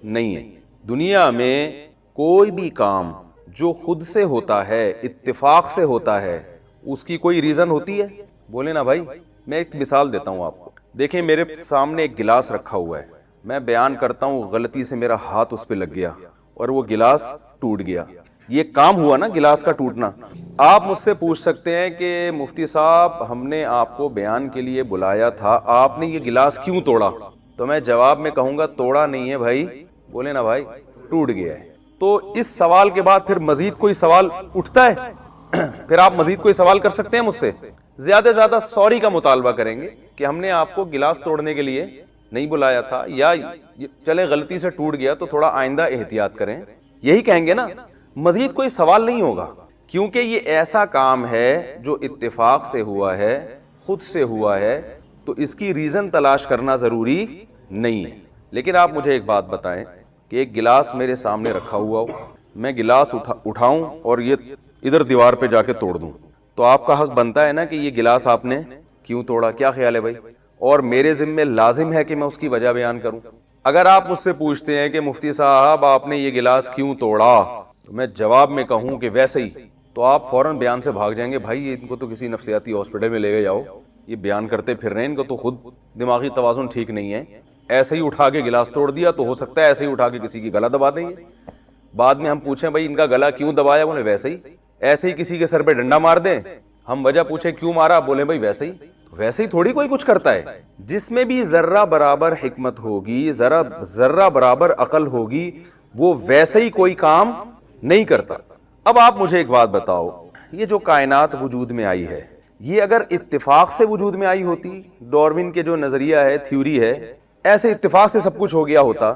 نہیں ہے۔ دنیا میں کوئی بھی کام جو خود سے ہوتا ہے، اتفاق سے ہوتا ہے، اس کی کوئی ریزن ہوتی ہے؟ بولے نا بھائی۔ میں ایک مثال دیتا ہوں آپ کو۔ دیکھیں میرے سامنے ایک گلاس رکھا ہوا ہے، میں بیان کرتا ہوں، غلطی سے میرا ہاتھ اس پہ لگ گیا اور وہ گلاس ٹوٹ گیا۔ یہ کام ہوا نا گلاس کا ٹوٹنا۔ آپ مجھ سے پوچھ سکتے ہیں کہ مفتی صاحب ہم نے آپ کو بیان کے لیے بلایا تھا، آپ نے یہ گلاس کیوں توڑا؟ تو میں جواب میں کہوں گا توڑا نہیں ہے بھائی، بولے نا بھائی، ٹوٹ گیا ہے۔ تو اس سوال کے بعد پھر مزید کوئی سوال اٹھتا ہے؟ پھر آپ مزید کوئی سوال کر سکتے ہیں مجھ سے؟ زیادہ سے زیادہ سوری کا مطالبہ کریں گے کہ ہم نے آپ کو گلاس توڑنے کے لیے نہیں بلایا تھا، یا چلے غلطی سے ٹوٹ گیا تو تھوڑا آئندہ احتیاط کریں، یہی کہیں گے نا۔ مزید کوئی سوال نہیں ہوگا، کیونکہ یہ ایسا کام ہے جو اتفاق سے ہوا ہے، خود سے ہوا ہے، تو اس کی ریزن تلاش کرنا ضروری نہیں ہے۔ لیکن آپ مجھے ایک بات بتائیں کہ ایک گلاس میرے سامنے رکھا ہوا ہو، میں گلاس اٹھاؤں اور یہ ادھر دیوار پہ جا کے توڑ دوں، تو آپ کا حق بنتا ہے نا کہ یہ گلاس آپ نے کیوں توڑا؟ کیا خیال ہے بھائی؟ اور میرے ذمہ لازم ہے کہ میں اس کی وجہ بیان کروں۔ اگر آپ مجھ سے پوچھتے ہیں کہ مفتی صاحب آپ نے یہ گلاس کیوں توڑا، تو میں جواب میں کہوں کہ ویسے ہی، تو آپ فوراً بیان سے بھاگ جائیں گے، بھائی ان کو تو کسی نفسیاتی ہاسپٹل میں لے گئے جاؤ، یہ بیان کرتے پھر رہے ہیں، ان کو تو خود دماغی توازن ٹھیک نہیں ہے، ایسے ہی اٹھا کے گلاس توڑ دیا، تو ہو سکتا ہے ایسے ہی اٹھا کے کسی کی گلا دبا دیں گے۔ بعد میں ہم پوچھیں بھائی ان کا گلا کیوں دبایا، بولے ویسے ہی۔ ایسے ہی کسی کے سر پہ ڈنڈا مار دیں، ہم وجہ پوچھیں کیوں مارا، بولے بھائی ویسے ہی۔ ویسے ہی تھوڑی کوئی کچھ کرتا ہے. جس میں بھی ذرہ برابر حکمت ہوگی, ذرہ برابر عقل ہوگی, وہ ویسے ہی کوئی کام نہیں کرتا. اب آپ مجھے ایک بات بتاؤ, یہ جو کائنات وجود میں آئی ہے, یہ اگر اتفاق سے وجود میں آئی ہوتی, ڈارون کے جو نظریہ ہے, تھیوری ہے, ایسے اتفاق سے سب کچھ ہو گیا ہوتا,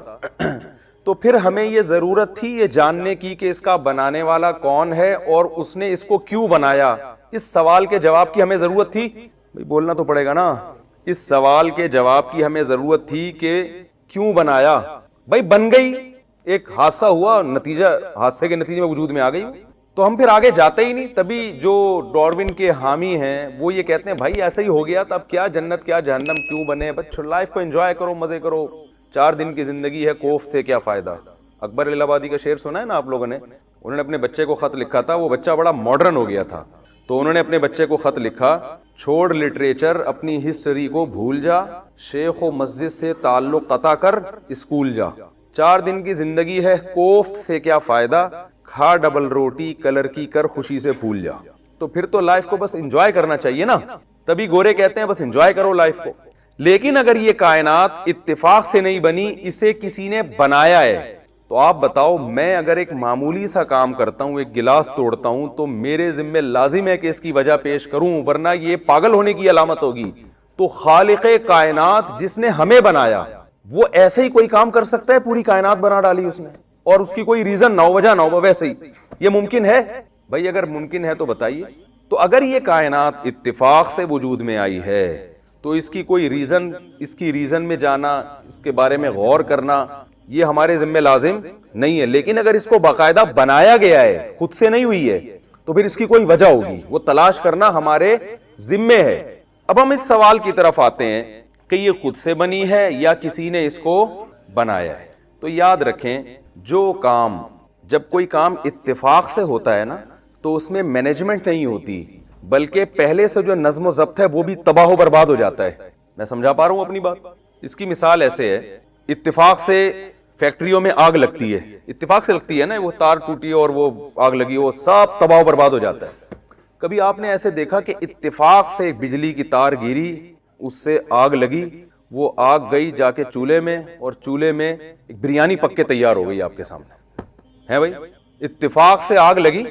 تو پھر ہمیں یہ ضرورت تھی یہ جاننے کی کہ اس کا بنانے والا کون ہے اور اس نے اس کو کیوں بنایا؟ اس سوال کے جواب کی ہمیں ضرورت تھی. بھئی بولنا تو پڑے گا نا. اس سوال کے جواب کی ہمیں ضرورت تھی کہ کیوں بنایا. بھئی بن گئی, ایک حادثہ ہوا, نتیجہ حادثے کے نتیجے میں وجود میں آ گئی, تو ہم پھر آگے جاتے ہی نہیں. تبھی جو ڈارون کے حامی ہیں وہ یہ کہتے ہیں بھائی ایسا ہی ہو گیا, تب کیا جنت کیا جہنم کیوں بنے, بس لائف کو انجوائے کرو, مزے کرو, 4 دن کی زندگی ہے, کوفت سے کیا فائدہ. اکبر الہ آبادی کا شعر سنا ہے نا آپ لوگوں نے؟ انہوں نے اپنے بچے کو خط لکھا تھا, وہ بچہ بڑا ماڈرن ہو گیا تھا, تو انہوں نے اپنے بچے کو خط لکھا, چھوڑ لٹریچر اپنی ہسٹری کو بھول جا, شیخ و مسجد سے تعلق قطع کر اسکول جا, 4 دن کی زندگی ہے, کوفت سے کیا فائدہ, کھا ڈبل روٹی کلر کی کر خوشی سے پھول جا. تو پھر تو لائف کو بس انجوائے کرنا چاہیے نا. تبھی گورے کہتے ہیں بس انجوائے کرو لائف کو. لیکن اگر یہ کائنات اتفاق سے نہیں بنی, اسے کسی نے بنایا ہے, تو آپ بتاؤ میں اگر ایک معمولی سا کام کرتا ہوں, ایک گلاس توڑتا ہوں, تو میرے ذمہ لازم ہے کہ اس کی وجہ پیش کروں, ورنہ یہ پاگل ہونے کی علامت ہوگی. تو خالق کائنات جس نے ہمیں بنایا وہ ایسے ہی کوئی کام کر سکتا ہے؟ پوری کائنات بنا ڈالی اس نے اور اس کی کوئی ریزن نہ ہو, وجہ نہ ہو, ویسے ہی یہ ممکن ہے؟ بھائی اگر ممکن ہے تو بتائیے. تو اگر یہ کائنات اتفاق سے وجود میں آئی ہے تو اس کی کوئی ریزن, اس کی ریزن میں جانا, اس کے بارے میں غور کرنا, یہ ہمارے ذمہ لازم نہیں ہے. لیکن اگر اس کو باقاعدہ بنایا گیا ہے, خود سے نہیں ہوئی ہے, تو پھر اس کی کوئی وجہ ہوگی, وہ تلاش کرنا ہمارے ذمے ہے. اب ہم اس سوال کی طرف آتے ہیں کہ یہ خود سے بنی ہے یا کسی نے اس کو بنایا ہے. تو یاد رکھیں, جو کام, جب کوئی کام اتفاق سے ہوتا ہے نا, تو اس میں مینجمنٹ نہیں ہوتی, بلکہ پہلے سے جو نظم و ضبط ہے وہ بھی تباہ و برباد ہو جاتا ہے. میں سمجھا پا رہا ہوں اپنی بات؟ اس کی مثال ایسے ہے, اتفاق سے فیکٹریوں میں آگ لگتی ہے, اتفاق سے لگتی ہے نا, وہ تار ٹوٹی اور وہ آگ لگی, وہ سب تباہ و برباد ہو جاتا ہے. کبھی آپ نے ایسے دیکھا کہ اتفاق سے بجلی کی تار گری, اس سے آگ لگی, وہ آگ گئی جا کے چولہے میں, اور چولہے میں ایک بریانی پک کے تیار ہو گئی آپ کے سامنے ہے؟ بھائی اتفاق سے آگ لگی,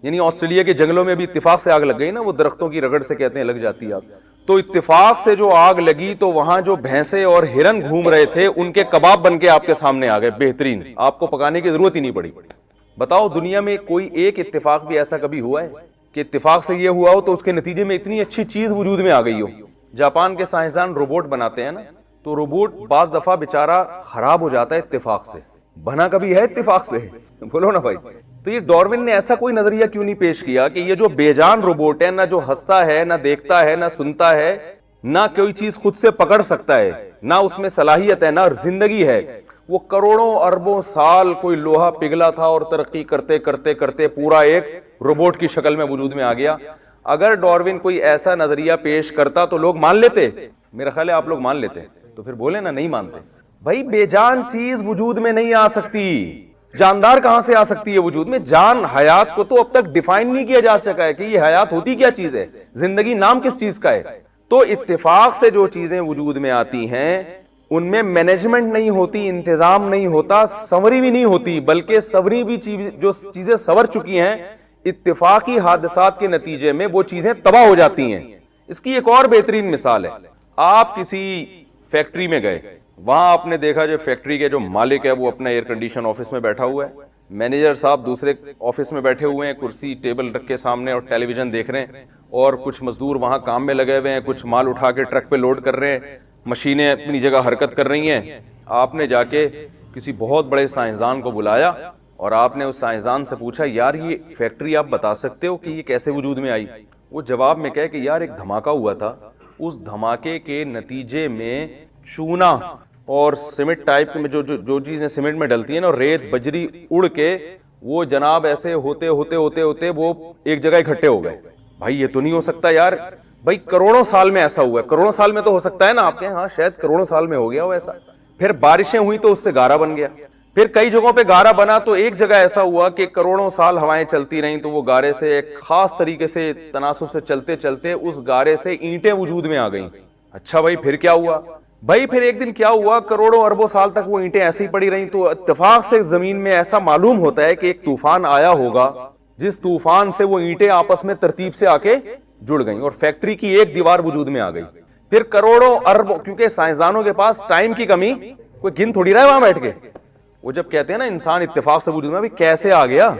یعنی آسٹریلیا کے جنگلوں میں بھی اتفاق سے آگ لگ گئی نا, وہ درختوں کی رگڑ سے کہتے ہیں لگ جاتی ہے آگ. تو اتفاق سے جو آگ لگی تو وہاں جو بھینسیں اور ہرن گھوم رہے تھے ان کے کباب بن کے آپ کے سامنے آ گئے, بہترین, آپ کو پکانے کی ضرورت ہی نہیں پڑی. بتاؤ دنیا میں کوئی ایک اتفاق بھی ایسا کبھی ہوا ہے کہ اتفاق سے یہ ہوا ہو تو اس کے نتیجے میں اتنی اچھی چیز وجود میں آ گئی ہو؟ جاپان کے سائنسدان روبوٹ بناتے ہیں نا, تو روبوٹ بعض دفعہ بیچارہ خراب ہو جاتا ہے اتفاق سے. بنا کبھی ہے اتفاق سے؟ بولو نا بھائی. تو یہ ڈارون نے ایسا کوئی نظریہ کیوں نہیں پیش کیا کہ یہ جو بے جان روبوٹ ہے, نہ جو ہنستا ہے, نہ دیکھتا ہے, نہ سنتا ہے, نہ کوئی چیز خود سے پکڑ سکتا ہے, نہ اس میں صلاحیت ہے, نہ زندگی ہے, وہ کروڑوں اربوں سال کوئی لوہا پگھلا تھا اور ترقی کرتے کرتے کرتے پورا ایک روبوٹ کی شکل میں وجود میں آ گیا. اگر ڈارون کوئی ایسا نظریہ پیش کرتا تو لوگ مان لیتے؟ میرا خیال ہے آپ لوگ مان لیتے. تو پھر بولے نا نہیں مانتے. بھائی بے جان چیز وجود میں نہیں آ سکتی, جاندار کہاں سے آ سکتی ہے وجود میں؟ جان, حیات کو تو اب تک ڈیفائن نہیں کیا جا سکا ہے کہ یہ حیات ہوتی کیا چیز ہے, زندگی نام کس چیز کا ہے. تو اتفاق سے جو چیزیں وجود میں آتی ہیں ان میں مینجمنٹ نہیں ہوتی, انتظام نہیں ہوتا, سنوری بھی نہیں ہوتی, بلکہ سوری ہوئی جو چیزیں سنور چکی ہیں اتفاقی حادثات کے نتیجے میں وہ چیزیں تباہ ہو جاتی ہیں. اس کی ایک اور بہترین مثال ہے, آپ کسی فیکٹری میں گئے, وہاں آپ نے دیکھا جو فیکٹری کے جو مالک ہے وہ اپنا ایئر کنڈیشن آفس میں بیٹھا ہوا ہے, مینیجر صاحب دوسرے آفس میں بیٹھے ہوئے ہیں, کرسی ٹیبل رکھ کے سامنے اور ٹیلی ویژن دیکھ رہے ہیں, اور کچھ مزدور وہاں کام میں لگے ہوئے ہیں, کچھ مال اٹھا کے ٹرک پہ لوڈ کر رہے ہیں, مشینیں اپنی جگہ حرکت کر رہی ہیں. آپ نے جا کے کسی بہت بڑے سائنسدان کو بلایا اور آپ نے اس سائنسدان سے پوچھا یار یہ فیکٹری آپ بتا سکتے ہو کہ یہ کیسے وجود میں آئی؟ وہ جواب میں کہے کہ یار ایک دھماکہ ہوا تھا, اس دھماکے کے نتیجے میں چونا اور سیمنٹ ٹائپ میں جو چیزیں سیمنٹ میں ڈلتی ہیں نا, ریت بجری اڑ کے وہ جناب ایسے ہوتے ہوتے ہوتے ہوتے وہ ایک جگہ اکٹھے ہو گئے. بھائی یہ تو نہیں ہو سکتا یار. بھائی کروڑوں سال میں ایسا ہوا ہے, کروڑوں سال میں تو ہو سکتا ہے نا, آپ کے ہاں شاید کروڑوں سال میں ہو گیا ہو ایسا. پھر بارشیں ہوئی تو اس سے گارا بن گیا, پھر کئی جگہوں پہ گارا بنا تو ایک جگہ ایسا ہوا کہ کروڑوں سال ہوائیں چلتی رہیں تو وہ گارے سے ایک خاص طریقے سے تناسب سے چلتے چلتے اس گارے سے اینٹیں وجود میں آ گئیں. اچھا بھائی پھر کیا ہوا؟ بھائی پھر ایک دن کیا ہوا، کروڑوں اربوں سال تک وہ اینٹیں ایسے ہی پڑی رہیں تو اتفاق سے زمین میں ایسا معلوم ہوتا ہے کہ ایک طوفان آیا ہوگا جس طوفان سے وہ اینٹیں آپس میں ترتیب سے آ کے جڑ گئیں اور فیکٹری کی ایک دیوار وجود میں آ گئی. پھر کروڑوں اربوں، کیونکہ سائنسدانوں کے پاس ٹائم کی کمی، کوئی گن تھوڑی رہا ہے وہاں بیٹھ کے. وہ جب کہتے ہیں نا انسان اتفاق سے وجود میں، ابھی کیسے آ گیا؟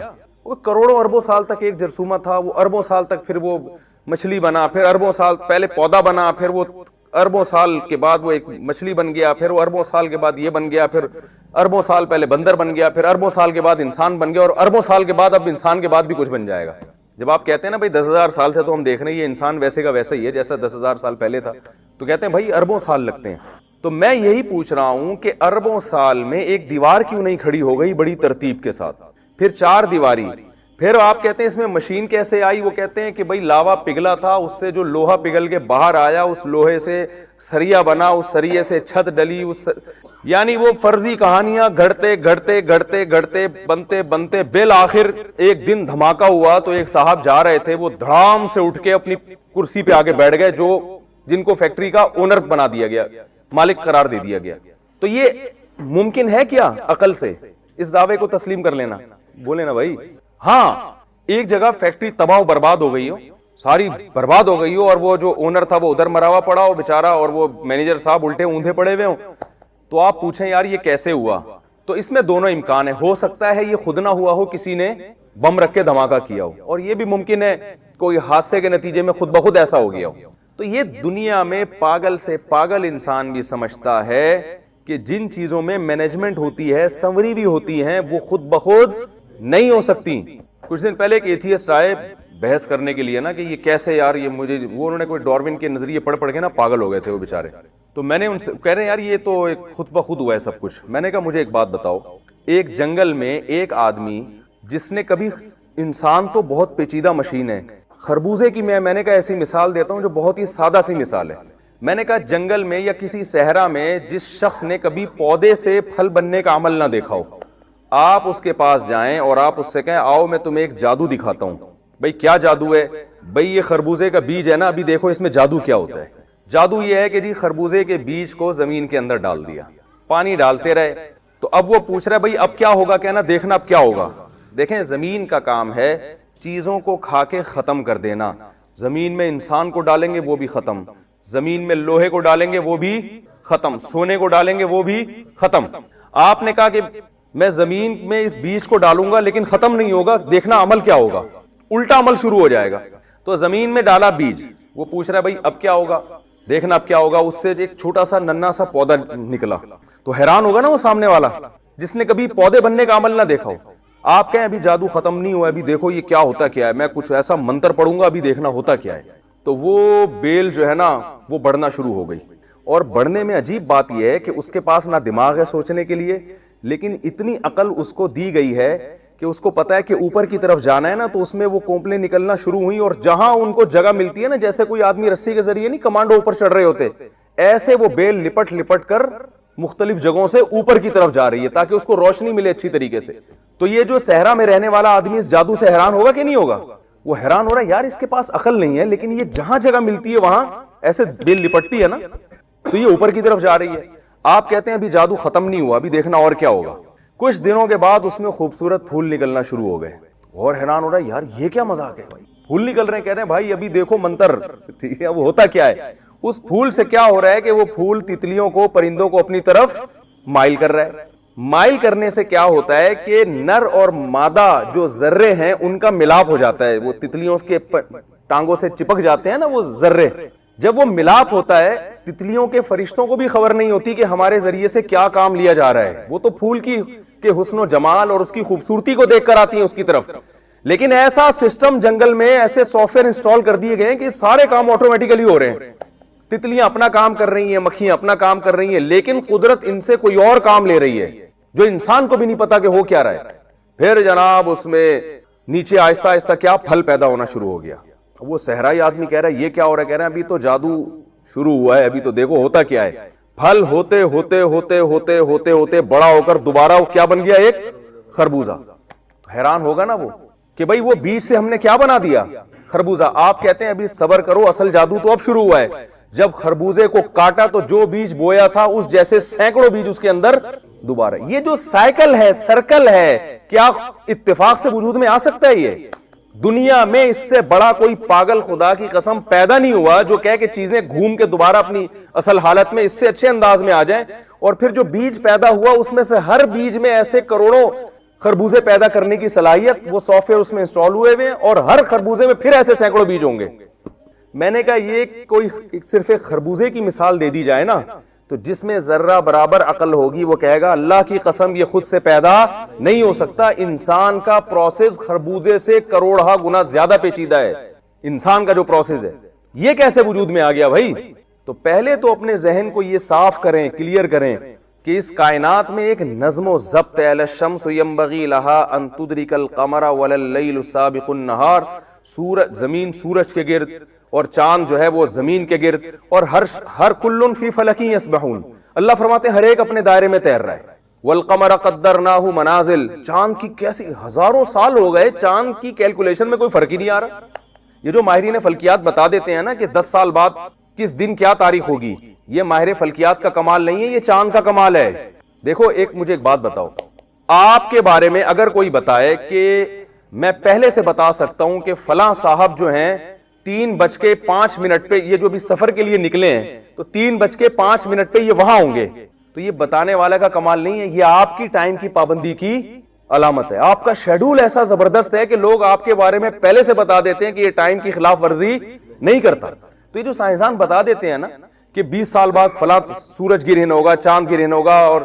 وہ کروڑوں اربوں سال تک ایک جرثومہ تھا، وہ اربوں سال تک پھر وہ مچھلی بنا، پھر اربوں سال پہلے پودا بنا، پھر وہ اربوں سال کے بعد وہ ایک مچھلی بن گیا، پھر وہ اربوں سال کے بعد یہ بن گیا، پھر اربوں سال پہلے بندر بن گیا، پھر اربوں سال کے بعد انسان بن گیا، اور اربوں سال کے بعد اب انسان کے بعد بھی کچھ بن جائے گا. جب آپ کہتے ہیں نا بھائی 10,000 سال سے تو ہم دیکھ رہے ہیں یہ انسان ویسے کا ویسا ہی ہے جیسا 10,000 سال پہلے تھا، تو کہتے ہیں بھائی اربوں سال لگتے ہیں. تو میں یہی پوچھ رہا ہوں کہ اربوں سال میں ایک دیوار کیوں نہیں کھڑی ہو گئی بڑی ترتیب کے ساتھ، پھر 4 دیواری، پھر آپ کہتے ہیں اس میں مشین کیسے آئی؟ وہ کہتے ہیں کہ بھائی لاوا پگھلا تھا، اس سے جو لوہا پگھل کے باہر آیا، اس لوہے سے سریا بنا، اس سریے سے چھت ڈلی، یعنی وہ فرضی کہانیاں گھڑتے گھڑتے گھڑتے گھڑتے بنتے بنتے بالآخر ایک دن دھماکہ ہوا تو ایک صاحب جا رہے تھے، وہ دھڑام سے اٹھ کے اپنی کرسی پہ آگے بیٹھ گئے، جن کو فیکٹری کا اونر بنا دیا گیا، مالک قرار دے دیا گیا. تو یہ ممکن ہے کیا عقل سے اس دعوے کو تسلیم کر لینا؟ بولے نا بھائی. ہاں ایک جگہ فیکٹری تباہ و برباد ہو گئی ہو، ساری برباد ہو گئی ہو، اور وہ جو اونر تھا وہ ادھر مرا ہوا پڑا ہو بیچارہ، اور وہ مینیجر صاحب الٹے اوندھے پڑے ہوئے ہوں، تو آپ پوچھیں یار یہ کیسے ہوا؟ تو اس میں دونوں امکان ہے. ہو سکتا ہے یہ خود نہ ہوا ہو، کسی نے بم رکھ کے دھماکہ کیا ہو، اور یہ بھی ممکن ہے کوئی حادثے کے نتیجے میں خود بخود ایسا ہو گیا ہو. تو یہ دنیا میں پاگل سے پاگل انسان بھی سمجھتا ہے کہ جن چیزوں میں مینجمنٹ ہوتی ہے، سنوری بھی ہوتی ہیں، وہ خود بخود نہیں ہو سکتی. کچھ دن پہلے ایک ایتھیسٹ آئے بحث کرنے کے لیے نا کہ یہ کیسے یار، یہ مجھے وہ انہوں نے کوئی ڈاروین کے نظریے پڑھ کے نا پاگل ہو گئے تھے وہ بیچارے. تو میں نے ان سے کہہ رہے ہیں یار یہ تو ایک خود بخود ہوا ہے سب کچھ. میں نے کہا مجھے ایک بات بتاؤ، ایک جنگل میں ایک آدمی جس نے کبھی، انسان تو بہت پیچیدہ مشین ہے، خربوزے کی میں نے کہا ایسی مثال دیتا ہوں جو بہت ہی سادہ سی مثال ہے. میں نے کہا جنگل میں یا کسی صحرا میں جس شخص نے کبھی پودے سے پھل بننے کا عمل نہ دیکھا ہو، آپ اس کے پاس جائیں اور آپ اس سے کہیں آؤ میں تمہیں ایک جادو دکھاتا ہوں. بھئی کیا جادو ہے؟ بھئی یہ خربوزے کا بیج ہے نا، ابھی دیکھو اس میں جادو کیا ہوتا ہے. جادو یہ ہے کہ جی خربوزے کے بیج کو زمین کے اندر ڈال دیا، پانی ڈالتے رہے. تو اب وہ پوچھ رہا ہے بھئی اب کیا ہوگا؟ کہنا دیکھنا اب کیا ہوگا. دیکھیں زمین کا کام ہے چیزوں کو کھا کے ختم کر دینا. زمین میں انسان کو ڈالیں گے وہ بھی ختم، زمین میں لوہے کو ڈالیں گے وہ بھی ختم، سونے کو ڈالیں گے وہ بھی ختم. آپ نے کہا کہ میں زمین میں اس بیج کو ڈالوں گا لیکن ختم نہیں ہوگا، دیکھنا عمل کیا ہوگا، الٹا عمل شروع ہو جائے گا. تو زمین میں ڈالا بیج، وہ پوچھ رہا ہے بھئی اب کیا ہوگا؟ دیکھنا اب کیا ہوگا. اس سے ایک چھوٹا سا ننھا سا پودا نکلا. تو حیران ہوگا نا وہ سامنے والا جس نے کبھی پودے بننے کا عمل نہ دیکھا ہو. آپ کہیں ابھی جادو ختم نہیں ہوا، ابھی دیکھو یہ کیا ہوتا کیا ہے، میں کچھ ایسا منتر پڑھوں گا ابھی دیکھنا ہوتا کیا ہے. تو وہ بیل جو ہے نا وہ بڑھنا شروع ہو گئی. اور بڑھنے میں عجیب بات یہ ہے کہ اس کے پاس نہ دماغ ہے سوچنے کے لیے، لیکن اتنی عقل اس کو دی گئی ہے کہ اس کو پتا ہے کہ اوپر کی طرف جانا ہے نا، تو اس میں وہ کونپلیں نکلنا شروع ہوئی. اور جہاں ان کو جگہ ملتی ہے نا، جیسے کوئی آدمی رسی کے ذریعے نہیں کمانڈو اوپر چڑھ رہے ہوتے، ایسے وہ بیل لپٹ لپٹ کر مختلف جگہوں سے اوپر کی طرف جا رہی ہے تاکہ اس کو روشنی ملے اچھی طریقے سے. تو یہ جو صحرا میں رہنے والا آدمی اس جادو سے حیران ہوگا کہ نہیں ہوگا؟ وہ حیران ہو رہا ہے یار اس کے پاس عقل نہیں ہے، لیکن یہ جہاں جگہ ملتی ہے وہاں ایسے بیل لپٹتی ہے نا، تو یہ اوپر کی طرف جا رہی ہے. آپ کہتے ہیں ابھی جادو ختم نہیں ہوا، ابھی دیکھنا اور کیا ہوگا. کچھ دنوں کے بعد اس میں خوبصورت پھول نکلنا شروع ہو گئے. اور حیران ہو رہا ہے یار یہ کیا مذاق ہے بھائی، پھول نکل رہے ہیں. کہہ رہے ہیں بھائی ابھی دیکھو منتر، ٹھیک ہے وہ ہوتا کیا ہے. اس پھول سے کیا ہو رہا ہے کہ وہ پھول تتلیوں کو، پرندوں کو اپنی طرف مائل کر رہا ہے. مائل کرنے سے کیا ہوتا ہے کہ نر اور مادہ جو ذرے ہیں ان کا ملاپ ہو جاتا ہے. وہ تتلیوں کے ٹانگوں سے چپک جاتے ہیں نا وہ ذرے، جب وہ ملاپ ہوتا ہے تتلیوں کے فرشتوں کو بھی خبر نہیں ہوتی کہ ہمارے ذریعے سے کیا کام لیا جا رہا ہے. وہ تو پھول کے حسن و جمال اور اس کی خوبصورتی کو دیکھ کر آتی ہیں اس کی طرف. لیکن ایسا سسٹم جنگل میں، ایسے سافٹ ویئر انسٹال کر دیے گئے ہیں کہ سارے کام آٹومیٹیکلی ہو رہے ہیں. تتلیاں اپنا کام کر رہی ہیں، مکھیاں اپنا کام کر رہی ہیں، لیکن قدرت ان سے کوئی اور کام لے رہی ہے جو انسان کو بھی نہیں پتا کہ ہو کیا رہا ہے. پھر جناب اس میں نیچے آہستہ آہستہ کیا پھل پیدا ہونا شروع ہو گیا. وہ صحرائی آدمی کہہ رہا ہے یہ کیا ہو رہا ہے؟ کہہ رہا ہے ابھی تو جادو شروع ہوا ہے، ابھی تو دیکھو ہوتا کیا ہے. پھل ہوتے ہوتے ہوتے ہوتے ہوتے ہوتے بڑا ہو کر دوبارہ وہ کیا بن گیا؟ ایک خربوزہ. حیران ہوگا نا وہ کہ بھئی وہ بیج سے ہم نے کیا بنا دیا؟ خربوزہ. آپ کہتے ہیں ابھی صبر کرو، اصل جادو تو اب شروع ہوا ہے. جب خربوزے کو کاٹا تو جو بیج بویا تھا اس جیسے سینکڑوں بیج اس کے اندر دوبارہ. یہ جو سائیکل ہے، سرکل ہے، کیا اتفاق سے وجود میں آ سکتا ہے؟ یہ دنیا میں اس سے بڑا کوئی پاگل خدا کی قسم پیدا نہیں ہوا جو کہے کہ چیزیں گھوم کے دوبارہ اپنی اصل حالت میں اس سے اچھے انداز میں آ جائیں. اور پھر جو بیج پیدا ہوا اس میں سے ہر بیج میں ایسے کروڑوں خربوزے پیدا کرنے کی صلاحیت، وہ سافٹ ویئر اس میں انسٹال ہوئے ہوئے ہیں، اور ہر خربوزے میں پھر ایسے سینکڑوں بیج ہوں گے. میں نے کہا یہ کوئی صرف ایک خربوزے کی مثال دے دی جائے نا، تو جس میں ذرہ برابر عقل ہوگی وہ کہے گا اللہ کی قسم یہ خود سے پیدا نہیں ہو سکتا. انسان کا پروسیس خربوزے سے کروڑہ گنا زیادہ پیچیدہ ہے. انسان کا جو پروسیس ہے یہ کیسے وجود میں آ گیا بھائی؟ تو پہلے تو اپنے ذہن کو یہ صاف کریں، کلیئر کریں کہ اس کائنات میں ایک نظم و ضبط ہے. الشمس ینبغی لها ان تدرک القمر واللیل سابق النہار. سورج، زمین سورج کے گرد اور چاند جو ہے وہ زمین کے گرد، اور ہر کل فی فلک یسبحون. اللہ فرماتے ہیں ہر ایک اپنے دائرے میں تیر رہا ہے. والقمر قدرناہ منازل. چاند کی کیسی ہزاروں سال ہو گئے، چاند کی کیلکولیشن میں کوئی فرق ہی نہیں آ رہا. یہ جو ماہرین فلکیات بتا دیتے ہیں نا کہ 10 سال بعد کس دن کیا تاریخ ہوگی، یہ ماہر فلکیات کا کمال نہیں ہے، یہ چاند کا کمال ہے. دیکھو مجھے ایک بات بتاؤ، آپ کے بارے میں اگر کوئی بتائے کہ میں پہلے سے بتا سکتا ہوں کہ فلاں صاحب جو ہیں 3:05 پہ، یہ جو بھی سفر کے لیے نکلے ہیں تو 3:05 پہ یہ وہاں ہوں گے، تو یہ بتانے والا کا کمال نہیں ہے، یہ آپ کی ٹائم کی پابندی کی علامت ہے. آپ کا شیڈول ایسا زبردست ہے کہ لوگ آپ کے بارے میں پہلے سے بتا دیتے ہیں کہ یہ ٹائم کی خلاف ورزی نہیں کرتا. تو یہ جو سائنسدان بتا دیتے ہیں نا کہ 20 سال بعد فلاں سورج گرہن ہوگا، چاند گرہن ہوگا، اور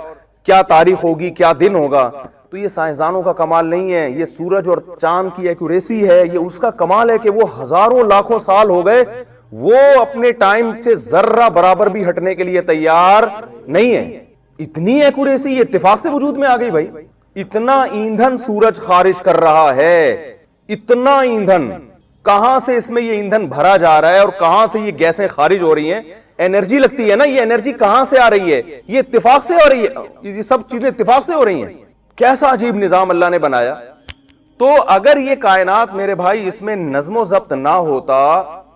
کیا تاریخ ہوگی، کیا دن ہوگا، تو یہ سائنسدانوں کا کمال نہیں ہے، یہ سورج اور چاند کی ایکوریسی ہے. یہ اس کا کمال ہے کہ وہ ہزاروں لاکھوں سال ہو گئے، وہ اپنے ٹائم سے ذرہ برابر بھی ہٹنے کے لیے تیار نہیں ہے. اتنی ایکوریسی یہ اتفاق سے وجود میں آ گئی بھائی. اتنا ایندھن سورج خارج کر رہا ہے، اتنا ایندھن، کہاں سے اس میں یہ ایندھن بھرا جا رہا ہے اور کہاں سے یہ گیسیں خارج ہو رہی ہیں، انرجی لگتی ہے نا، یہ انرجی کہاں سے آ رہی ہے؟ یہ اتفاق سے ہو رہی ہے، یہ سب چیزیں اتفاق سے ہو رہی ہیں. کیسا عجیب نظام اللہ نے بنایا. تو اگر یہ کائنات میرے بھائی اس میں نظم و ضبط نہ ہوتا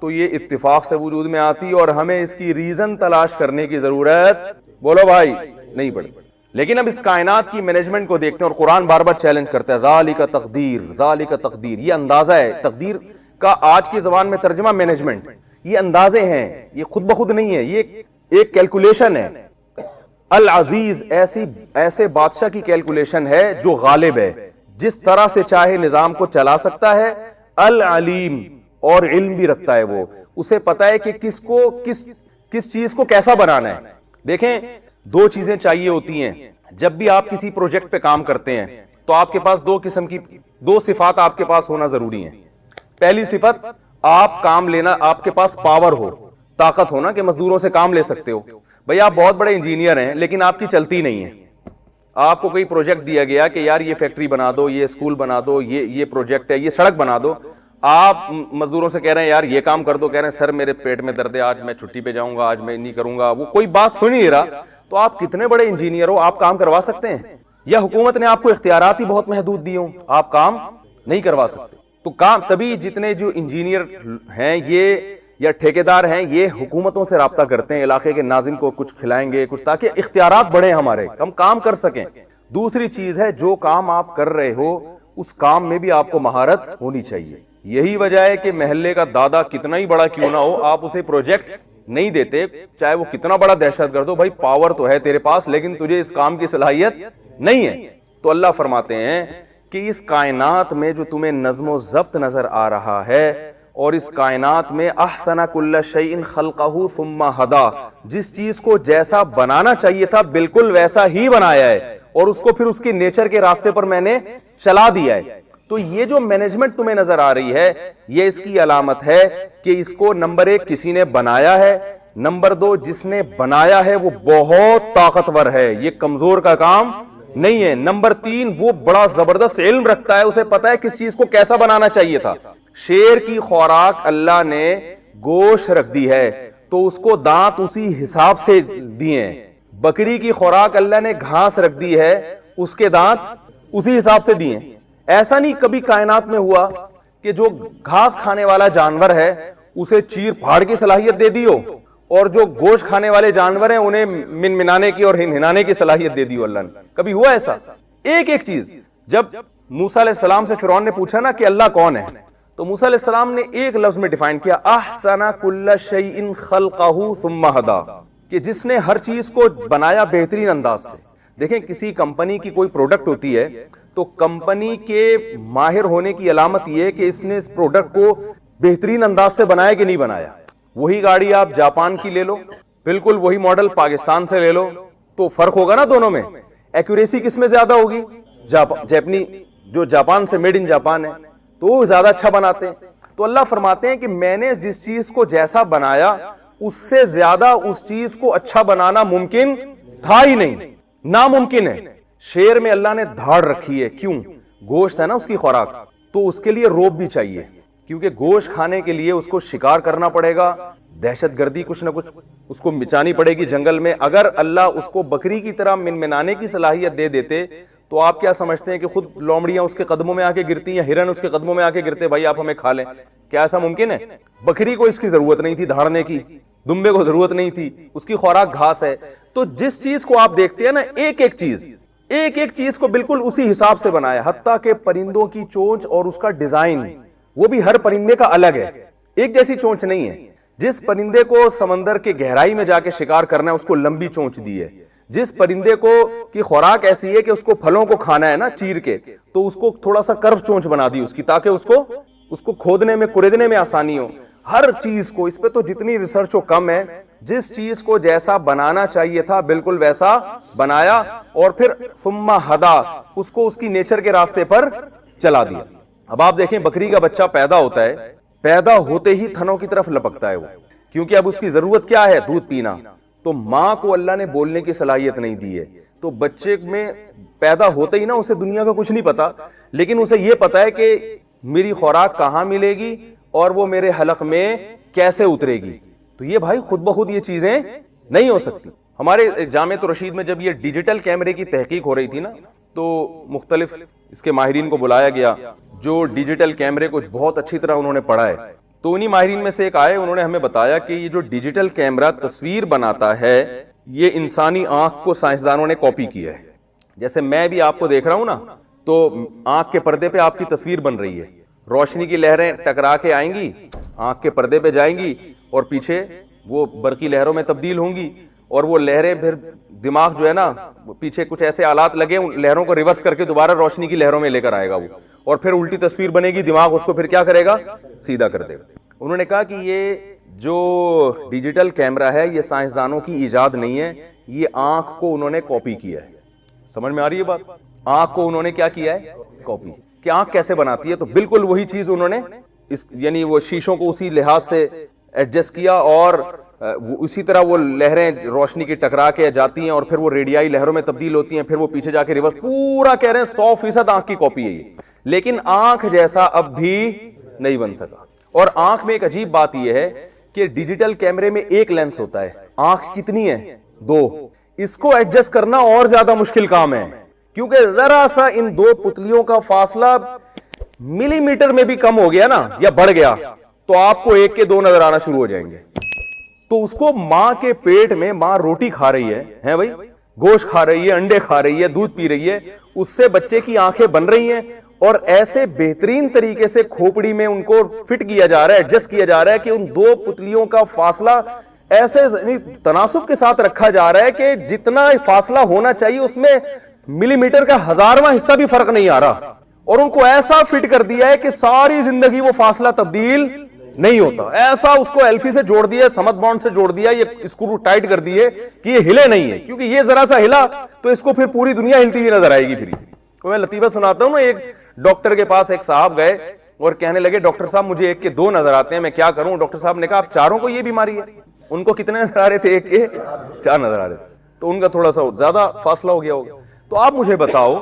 تو یہ اتفاق سے وجود میں آتی اور ہمیں اس کی ریزن تلاش کرنے کی ضرورت، بولو بھائی، نہیں پڑی. لیکن اب اس کائنات کی مینجمنٹ کو دیکھتے ہیں اور قرآن بار بار چیلنج کرتا ہے، ذالک تقدیر، ذالک تقدیر. یہ اندازہ ہے تقدیر کا، آج کی زبان میں ترجمہ مینجمنٹ. یہ اندازے ہیں، یہ خود بخود نہیں ہے، یہ ایک کیلکولیشن ہے. العزیز ایسے بادشاہ کی کیلکولیشن ہے جو غالب ہے، جس طرح سے چاہے نظام کو چلا سکتا ہے. العلیم، اور علم بھی رکھتا ہے، وہ اسے پتا ہے کہ کس چیز کو کیسا بنانا ہے. دیکھیں 2 چیزیں چاہیے ہوتی ہیں جب بھی آپ کسی پروجیکٹ پہ کام کرتے ہیں، تو آپ کے پاس 2 قسم کی 2 صفات آپ کے پاس ہونا ضروری ہیں. پہلی صفت، آپ کام لینا، آپ کے پاس پاور ہو، طاقت ہونا کہ مزدوروں سے کام لے سکتے ہو. بھئی آپ بہت بڑے انجینئر ہیں لیکن آپ کی چلتی نہیں ہے. آپ کو کوئی پروجیکٹ دیا گیا کہ یار یہ فیکٹری بنا دو، یہ اسکول بنا دو، یہ پروجیکٹ ہے، یہ سڑک بنا دو. آپ مزدوروں سے کہہ رہے ہیں یار یہ کام کر دو، کہہ رہے ہیں سر میرے پیٹ میں درد ہے، آج میں چھٹی پہ جاؤں گا، آج میں نہیں کروں گا. وہ کوئی بات سن نہیں رہا. تو آپ کتنے بڑے انجینئر ہو، آپ کام کروا سکتے ہیں؟ یا حکومت نے آپ کو اختیارات ہی بہت محدود دی ہوں، آپ کام نہیں کروا سکتے؟ تو کام تبھی جتنے جو انجینئر ہیں یہ یا ٹھیکیدار ہیں یہ حکومتوں سے رابطہ کرتے ہیں، علاقے کے ناظم کو کچھ کھلائیں گے کچھ، تاکہ اختیارات بڑھیں ہمارے، ہم کام کر سکیں. دوسری چیز ہے جو کام آپ کر رہے ہو اس کام میں بھی آپ کو مہارت ہونی چاہیے. یہی وجہ ہے کہ محلے کا دادا کتنا ہی بڑا کیوں نہ ہو، آپ اسے پروجیکٹ نہیں دیتے، چاہے وہ کتنا بڑا دہشت گرد ہو. بھائی پاور تو ہے تیرے پاس لیکن تجھے اس کام کی صلاحیت نہیں ہے. تو اللہ فرماتے ہیں کہ اس کائنات میں جو تمہیں نظم و ضبط نظر آ رہا ہے، اور اس کائنات میں احسن کل شیء خلقہ ثم ہدا، جس چیز کو جیسا بنانا چاہیے تھا بالکل ویسا ہی بنایا ہے، اور اس کو پھر اس کی نیچر کے راستے پر میں نے چلا دیا ہے. تو یہ جو مینجمنٹ تمہیں نظر آ رہی ہے یہ اس کی علامت ہے کہ اس کو نمبر 1 کسی نے بنایا ہے، نمبر 2 جس نے بنایا ہے وہ بہت طاقتور ہے، یہ کمزور کا کام نہیں ہے، نمبر 3 وہ بڑا زبردست علم رکھتا ہے، اسے پتا ہے کس چیز کو کیسا بنانا چاہیے تھا. شیر کی خوراک اللہ نے گوشت رکھ دی ہے تو اس کو دانت اسی حساب سے دیے ہیں. بکری کی خوراک اللہ نے گھاس رکھ دی ہے, اس کے دانت اسی حساب سے دیے ہیں. ایسا نہیں کبھی کائنات میں ہوا کہ جو گھاس کھانے والا جانور ہے اسے چیر پھاڑ کی صلاحیت دے دی ہو, اور جو گوشت کھانے والے جانور ہیں انہیں منمنانے کی اور ہنہنانے کی صلاحیت دے دی ہو اللہ نے. کبھی ہوا ایسا؟ ایک ایک چیز. جب موسیٰ علیہ السلام سے فرعون نے پوچھا نا کہ اللہ کون ہے, تو موسیٰ علیہ السلام نے ایک لفظ میں ڈیفائن کیا, احسن کل شیء خلقہ ثم ہدی, کہ جس نے ہر چیز کو بنایا بہترین انداز سے. دیکھیں کسی کمپنی کی کوئی پروڈکٹ ہوتی ہے تو کمپنی کے ماہر ہونے کی علامت یہ ہے کہ اس نے اس پروڈکٹ کو بہترین انداز سے بنایا کہ نہیں بنایا. وہی گاڑی آپ جاپان کی لے لو, بالکل وہی ماڈل پاکستان سے لے لو, تو فرق ہوگا نا دونوں میں. ایکوریسی کس میں زیادہ ہوگی؟ جاپنی جو جاپان سے میڈ ان جاپان ہے تو وہ زیادہ اچھا بناتے ہیں. تو اللہ فرماتے ہیں کہ میں نے جس چیز کو جیسا بنایا اس سے زیادہ اس چیز کو اچھا بنانا ممکن تھا ہی نہیں, ناممکن ہے. شیر میں اللہ نے دھاڑ رکھی ہے, کیوں؟ گوشت ہے نا اس کی خوراک, تو اس کے لیے روب بھی چاہیے, کیونکہ گوشت کھانے کے لیے اس کو شکار کرنا پڑے گا, دہشت گردی کچھ نہ کچھ اس کو مچانی پڑے گی جنگل میں. اگر اللہ اس کو بکری کی طرح منمنانے کی صلاحیت دے دیتے تو آپ کیا سمجھتے ہیں کہ خود لومڑیاں اس کے قدموں میں آ کے گرتی یا ہرن اس کے قدموں میں آ کے گرتے, بھائی آپ ہمیں کھا لیں؟ کیا ایسا ممکن ہے؟ بکری کو اس کی ضرورت نہیں تھی دھاڑنے کی, دمبے کو ضرورت نہیں تھی, اس کی خوراک گھاس ہے. تو جس چیز کو آپ دیکھتے ہیں نا, ایک ایک چیز کو بالکل اسی حساب سے بنایا, حتیٰ کہ پرندوں کی چونچ اور اس کا ڈیزائن وہ بھی ہر پرندے کا الگ ہے, ایک جیسی چونچ نہیں ہے. جس پرندے کو سمندر کے گہرائی میں جا کے شکار کرنا ہے اس کو لمبی چونچ دی ہے. جس پرندے کو کی خوراک ایسی ہے کہ اس کو پھلوں کو کھانا ہے نا چیر کے, تو اس کو تھوڑا سا کرو چونچ بنا دی اس کی, تاکہ اس کو کھودنے میں کریدنے میں آسانی ہو. ہر چیز کو, اس پہ تو جتنی ریسرچ ہو کم ہے, جس چیز کو جیسا بنانا چاہیے تھا بالکل ویسا بنایا, اور پھر ثم ہدی, اس کو اس کی نیچر کے راستے پر چلا دیا. اب آپ دیکھیں بکری کا بچہ پیدا ہوتا ہے, پیدا ہوتے ہی تھنوں کی طرف لپکتا ہے وہ, کیونکہ اب اس کی ضرورت کیا ہے؟ دودھ پینا. تو ماں کو اللہ نے بولنے کی صلاحیت نہیں دی ہے, تو بچے میں پیدا ہوتے ہی نا اسے دنیا کا کچھ نہیں پتا, لیکن اسے یہ پتا ہے کہ میری خوراک کہاں ملے گی اور وہ میرے حلق میں کیسے اترے گی. تو یہ بھائی خود بخود یہ چیزیں نہیں ہو سکتی. ہمارے جامعۃ الرشید میں جب یہ ڈیجیٹل کیمرے کی تحقیق ہو رہی تھی نا, تو مختلف اس کے ماہرین کو بلایا گیا جو ڈیجیٹل کیمرے کو بہت اچھی طرح انہوں نے پڑھا ہے. تو انہی ماہرین میں سے ایک آئے, انہوں نے ہمیں بتایا کہ یہ جو ڈیجیٹل کیمرہ تصویر بناتا ہے یہ انسانی آنکھ کو سائنسدانوں نے کاپی کیا ہے. جیسے میں بھی آپ کو دیکھ رہا ہوں نا, تو آنکھ کے پردے پہ آپ کی تصویر بن رہی ہے, روشنی کی لہریں ٹکرا کے آئیں گی, آنکھ کے پردے پہ جائیں گی, اور پیچھے وہ برقی لہروں میں تبدیل ہوں گی, اور وہ لہریں پھر دماغ جو ہے نا, پیچھے کچھ ایسے آلات لگے ان لہروں کو ریورس کر کے دوبارہ روشنی کی لہروں میں لے کر آئے گا وہ, اور پھر الٹی تصویر بنے گی, دماغ اس کو پھر کیا کرے گا؟ سیدھا کر دے گا. انہوں نے کہا کہ یہ جو ڈیجیٹل کیمرہ ہے یہ سائنسدانوں کی ایجاد نہیں ہے, یہ آنکھ کو انہوں نے کاپی کیا ہے. سمجھ میں آ رہی ہے بات؟ آنکھ کو انہوں نے کیا کیا ہے؟ کاپی. کہ آنکھ کیسے بناتی ہے؟ تو بالکل وہی چیز انہوں نے یعنی وہ شیشوں کو اسی لحاظ سے ایڈجسٹ کیا, اور اسی طرح وہ لہریں روشنی کی ٹکرا کے جاتی ہیں اور پھر وہ ریڈیائی لہروں میں تبدیل ہوتی ہیں, پھر وہ پیچھے جا کے ریورس, پورا کہہ رہے ہیں 100% آنکھ کی کاپی ہے یہ. لیکن آنکھ جیسا اب بھی نہیں بن سکا. اور آنکھ میں ایک عجیب بات یہ ہے کہ ڈیجیٹل کیمرے میں ایک لینس ہوتا ہے, آنکھ کتنی ہے؟ 2. اس کو ایڈجسٹ کرنا اور زیادہ مشکل کام ہے, کیونکہ ذرا سا ان دو پتلیوں کا فاصلہ ملی میٹر میں بھی کم ہو گیا نا یا بڑھ گیا تو آپ کو 1 کے 2 نظر آنا شروع ہو جائیں گے. تو اس کو ماں کے پیٹ میں, ماں روٹی کھا رہی ہے بھائی, گوشت کھا رہی ہے, انڈے کھا رہی ہے, دودھ پی رہی ہے, اس سے بچے کی آنکھیں بن رہی ہیں, اور ایسے بہترین طریقے سے کھوپڑی میں ان کو فٹ کیا جا رہا ہے, ایڈجسٹ کیا جا رہا ہے کہ ان دو پتلیوں کا فاصلہ ایسے تناسب کے ساتھ رکھا جا رہا ہے کہ جتنا فاصلہ ہونا چاہیے اس میں ملی میٹر کا 1000واں حصہ بھی فرق نہیں آ رہا, اور ان کو ایسا فٹ کر دیا ہے کہ ساری زندگی وہ فاصلہ تبدیل نہیں ہوتا. ایسا اس کو ایلفی سے جوڑ دیا, سمت بانڈ سے جوڑ دیا, یہ اسکرو ٹائٹ کر دیے کہ یہ ہلے نہیں ہے, کیونکہ یہ ذرا سا ہلا تو اس کو پھر پوری دنیا ہلتی ہوئی نظر آئے گی. پھر میں لطیفہ سناتا ہوں نا, ایک ڈاکٹر کے پاس ایک صاحب گئے اور کہنے لگے ڈاکٹر صاحب مجھے 1 کے 2 نظر آتے ہیں, میں کیا کروں؟ ڈاکٹر صاحب نے کہا آپ چاروں کو یہ بیماری ہے. ان کو کتنے نظر آ رہے تھے؟ 1 کے 4 نظر آ رہے تھے, تو ان کا تھوڑا سا زیادہ فاصلہ ہو گیا ہوگا. تو آپ مجھے بتاؤ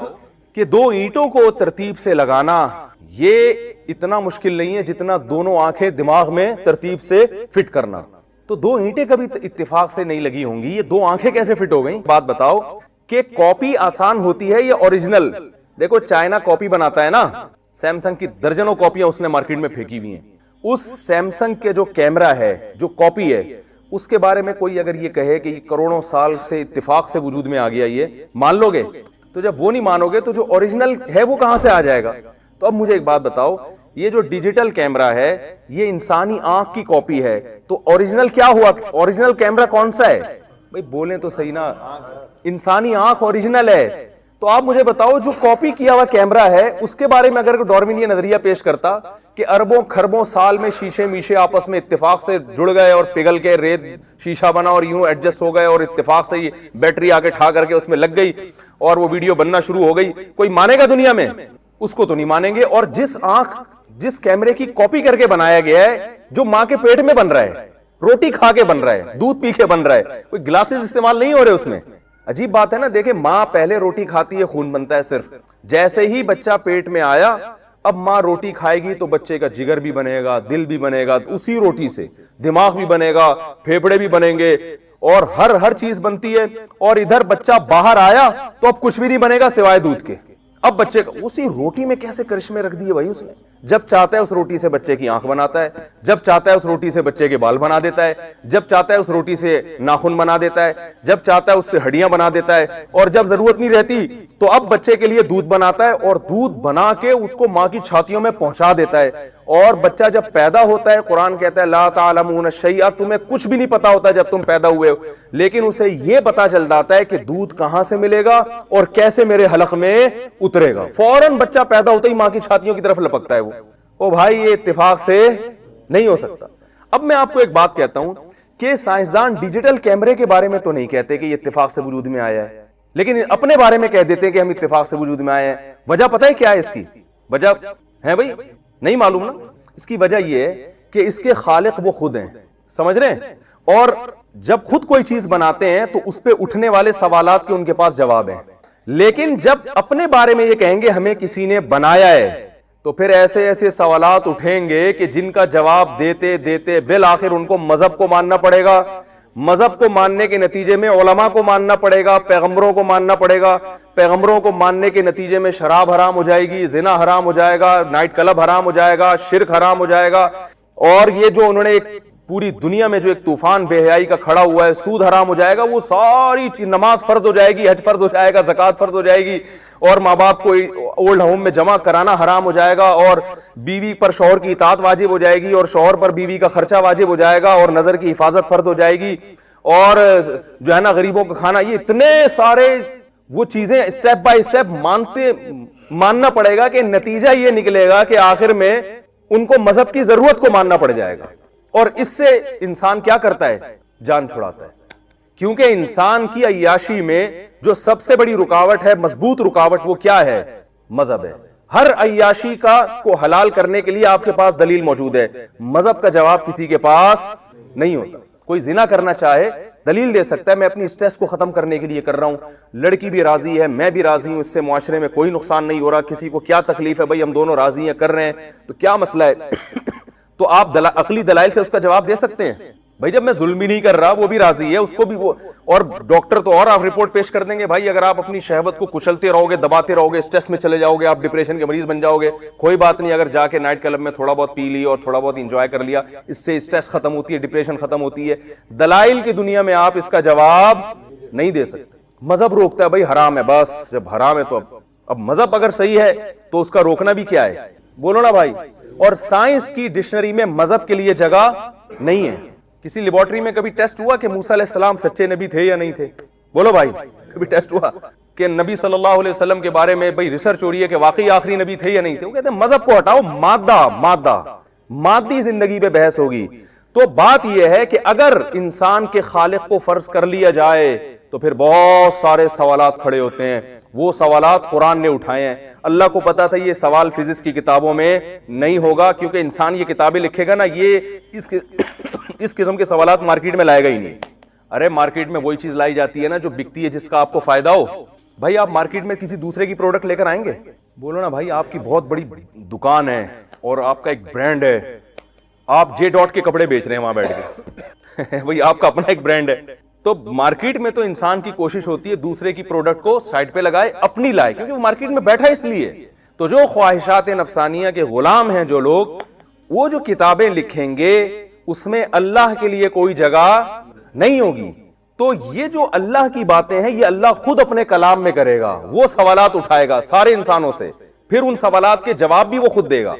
کہ 2 اینٹوں کو ترتیب سے لگانا یہ اتنا مشکل نہیں ہے جتنا دونوں آنکھیں دماغ میں ترتیب سے فٹ کرنا. تو دو اینٹیں کبھی اتفاق سے نہیں لگی ہوں گی, یہ دو آنکھیں کیسے فٹ ہو گئیں؟ بات بتاؤ کہ کاپی آسان ہوتی ہے یا اوریجنل؟ دیکھو چائنا کاپی بناتا ہے نا, سیمسنگ کی درجنوں کاپیاں اس نے مارکیٹ میں پھینکی ہوئی ہیں. اس سیمسنگ کے جو کیمرہ ہے, جو کاپی ہے, اس کے بارے میں کوئی اگر یہ کہے کہ یہ کروڑوں سال سے اتفاق سے وجود میں آ گیا, یہ مان لو گے؟ تو جب وہ نہیں مانو گے تو جو اوریجنل ہے وہ کہاں سے آ جائے گا؟ تو اب مجھے ایک بات بتاؤ, یہ جو ڈیجیٹل کیمرہ ہے یہ انسانی آنکھ کی کاپی ہے, تو اوریجنل کیا ہوا؟ اوریجنل کیمرہ کون سا ہے بھائی؟ بولیں تو صحیح نا, انسانی آنکھ اوریجنل ہے. تو آپ مجھے بتاؤ جو کاپی کیا ہوا کیمرہ ہے اس کے بارے میں اگر ڈارون یہ نظریہ پیش کرتا کہ اربوں خربوں سال میں شیشے میشے آپس میں اتفاق سے جڑ گئے اور پگھل کے ریت شیشہ بنا اور یوں ایڈجسٹ ہو گئے اور اتفاق سے بیٹری آ کے ٹھا کر کے اس میں لگ گئی اور وہ ویڈیو بننا شروع ہو گئی, کوئی مانے گا دنیا میں؟ اس کو تو نہیں مانیں گے. اور جس کیمرے کی کاپی کر کے بنایا گیا ہے, جو ماں کے پیٹ میں بن رہا ہے, روٹی کھا کے بن رہا ہے, دودھ پی کے بن رہا ہے, کوئی گلاسز استعمال نہیں ہو رہے اس میں. عجیب بات ہے نا. دیکھیں ماں پہلے روٹی کھاتی ہے, خون بنتا ہے صرف, جیسے ہی بچہ پیٹ میں آیا اب ماں روٹی کھائے گی تو بچے کا جگر بھی بنے گا, دل بھی بنے گا, اسی روٹی سے دماغ بھی بنے گا, پھیپڑے بھی بنیں گے اور ہر چیز بنتی ہے. اور ادھر بچہ باہر آیا تو اب کچھ بھی نہیں بنے گا سوائے دودھ کے. اب بچے کا اسی روٹی میں کیسے کرشمے رکھ دیے بھائی اس نے. جب چاہتا ہے اس روٹی سے بچے کی آنکھ بناتا ہے, جب چاہتا ہے اس روٹی سے بچے کے بال بنا دیتا ہے, جب چاہتا ہے اس روٹی سے ناخن بنا دیتا ہے, جب چاہتا ہے اس سے ہڈیاں بنا دیتا ہے, اور جب ضرورت نہیں رہتی تو اب بچے کے لیے دودھ بناتا ہے اور دودھ بنا کے اس کو ماں کی چھاتیوں میں پہنچا دیتا ہے. اور بچہ جب پیدا ہوتا ہے, قرآن کہتا ہے لا تعلمون شیئا, تمہیں کچھ بھی نہیں پتا ہوتا جب تم پیدا ہوئے ہو, لیکن اسے یہ پتا چل جاتا ہے کہ دودھ کہاں سے ملے گا اور کیسے میرے حلق میں اترے گا. فوراً بچہ پیدا ہوتا ہی ماں کی چھاتیوں کی طرف لپکتا ہے. وہ بھائی یہ اتفاق سے نہیں ہو سکتا. اب میں آپ کو ایک بات کہتا ہوں کہ سائنسدان ڈیجیٹل کیمرے کے بارے میں تو نہیں کہتے کہ یہ اتفاق سے وجود میں آیا ہے, لیکن اپنے بارے میں کہہ دیتے ہیں کہ ہم اتفاق سے وجود میں آئے ہیں. وجہ پتہ ہے کیا ہے اس کی؟ وجہ ہے بھائی نہیں معلوم نا. اس کی وجہ یہ ہے کہ اس کے خالق وہ خود ہیں, سمجھ رہے ہیں؟ اور جب خود کوئی چیز بناتے ہیں تو اس پہ اٹھنے والے سوالات کے ان کے پاس جواب ہیں, لیکن جب اپنے بارے میں یہ کہیں گے ہمیں کسی نے بنایا ہے تو پھر ایسے ایسے سوالات اٹھیں گے کہ جن کا جواب دیتے دیتے بالآخر ان کو مذہب کو ماننا پڑے گا. مذہب کو ماننے کے نتیجے میں علماء کو ماننا پڑے گا, پیغمبروں کو ماننا پڑے گا, پیغمبروں کو ماننے کے نتیجے میں شراب حرام ہو جائے گی, زنا حرام ہو جائے گا, نائٹ کلب حرام ہو جائے گا, شرک حرام ہو جائے گا. اور یہ جو انہوں نے ایک پوری دنیا میں جو ایک طوفان بے حیائی کا کھڑا ہوا ہے, سود حرام ہو جائے گا. وہ ساری چیز, نماز فرض ہو جائے گی, حج فرض ہو جائے گا, زکوٰۃ فرض ہو جائے گی, اور ماں باپ کو اولڈ ہوم میں جمع کرانا حرام ہو جائے گا, اور بیوی پر شوہر کی اطاعت واجب ہو جائے گی, اور شوہر پر بیوی کا خرچہ واجب ہو جائے گا, اور نظر کی حفاظت فرض ہو جائے گی, اور جو ہے نا غریبوں کا کھانا. یہ اتنے سارے وہ چیزیں اسٹیپ بائی اسٹیپ ماننا پڑے گا کہ نتیجہ یہ نکلے گا کہ آخر میں ان کو مذہب کی ضرورت کو ماننا پڑ جائے گا. اور اس سے انسان کیا کرتا ہے؟ جان چھڑاتا ہے. کیونکہ انسان کی عیاشی میں جو سب سے بڑی رکاوٹ ہے, مضبوط رکاوٹ, وہ کیا ہے؟ مذہب ہے. ہر عیاشی کو حلال کرنے کے لیے آپ کے پاس دلیل موجود ہے, مذہب کا جواب کسی کے پاس نہیں ہوتا. کوئی زنا کرنا چاہے دلیل دے سکتا ہے, میں اپنی سٹریس کو ختم کرنے کے لیے کر رہا ہوں, لڑکی بھی راضی ہے, میں بھی راضی ہوں, اس سے معاشرے میں کوئی نقصان نہیں ہو رہا, کسی کو کیا تکلیف ہے بھائی, ہم دونوں راضی ہیں, کر رہے ہیں, تو کیا مسئلہ ہے؟ تو آپ عقلی دلائل سے اس کا جواب دے سکتے ہیں بھائی جب میں ظلم ہی نہیں کر رہا, وہ بھی راضی ہے, اس کو بھی وہ, اور ڈاکٹر تو اور آپ رپورٹ پیش کر دیں گے بھائی اگر آپ اپنی شہوت کو کچلتے رہو گے, دباتے رہو گے, سٹریس میں چلے جاؤ گے, آپ ڈپریشن کے مریض بن جاؤ گے. کوئی بات نہیں, اگر جا کے نائٹ کلب میں تھوڑا بہت پی لی اور تھوڑا بہت انجوائے کر لیا, اس سے سٹریس ختم ہوتی ہے, ڈپریشن ختم ہوتی ہے. دلائل کی دنیا میں آپ اس کا جواب نہیں دے سکتے. مذہب روکتا ہے بھائی حرام ہے, بس جب حرام ہے تو اب مذہب اگر صحیح ہے تو اس کا روکنا بھی کیا ہے؟ بولو نا بھائی. اور سائنس کی ڈکشنری میں مذہب کے لیے جگہ نہیں ہے. کسی لیبارٹری میں کبھی ٹیسٹ ہوا کہ موسیٰ علیہ السلام سچے نبی تھے یا نہیں تھے؟ بولو بھائی, کبھی ٹیسٹ ہوا کہ نبی صلی اللہ علیہ وسلم کے بارے میں بھائی ریسرچ ہو رہی ہے کہ واقعی آخری نبی تھے یا نہیں تھے؟ وہ کہتے ہیں مذہب کو ہٹاؤ, مادی زندگی پہ بحث ہوگی. تو بات یہ ہے کہ اگر انسان کے خالق کو فرض کر لیا جائے تو پھر بہت سارے سوالات کھڑے ہوتے ہیں. وہ سوالات قرآن نے اٹھائے ہیں. اللہ کو پتا تھا یہ سوال فزکس کی کتابوں میں نہیں ہوگا, کیونکہ انسان یہ کتابیں لکھے گا نا, یہ اس قسم کے سوالات مارکیٹ میں لائے گا ہی نہیں. ارے مارکیٹ میں وہی چیز لائی جاتی ہے نا جو بکتی ہے, جس کا آپ کو فائدہ ہو. بھائی آپ مارکیٹ میں کسی دوسرے کی پروڈکٹ لے کر آئیں گے؟ بولو نا بھائی, آپ کی بہت بڑی دکان ہے اور آپ کا ایک برانڈ ہے, آپ جے ڈاٹ کے کپڑے بیچ رہے ہیں وہاں بیٹھ کے, بھئی آپ کا اپنا ایک برانڈ ہے. تو مارکیٹ میں تو انسان کی کوشش ہوتی ہے دوسرے کی پروڈکٹ کو سائٹ پہ لگائے, اپنی لائے, کیونکہ وہ مارکیٹ میں بیٹھا اس لیے. تو جو خواہشات نفسانیہ کے غلام ہیں جو لوگ, وہ جو کتابیں لکھیں گے اس میں اللہ کے لیے کوئی جگہ نہیں ہوگی. تو یہ جو اللہ کی باتیں ہیں یہ اللہ خود اپنے کلام میں کرے گا, وہ سوالات اٹھائے گا سارے انسانوں سے, پھر ان سوالات کے جواب بھی وہ خود دے گا.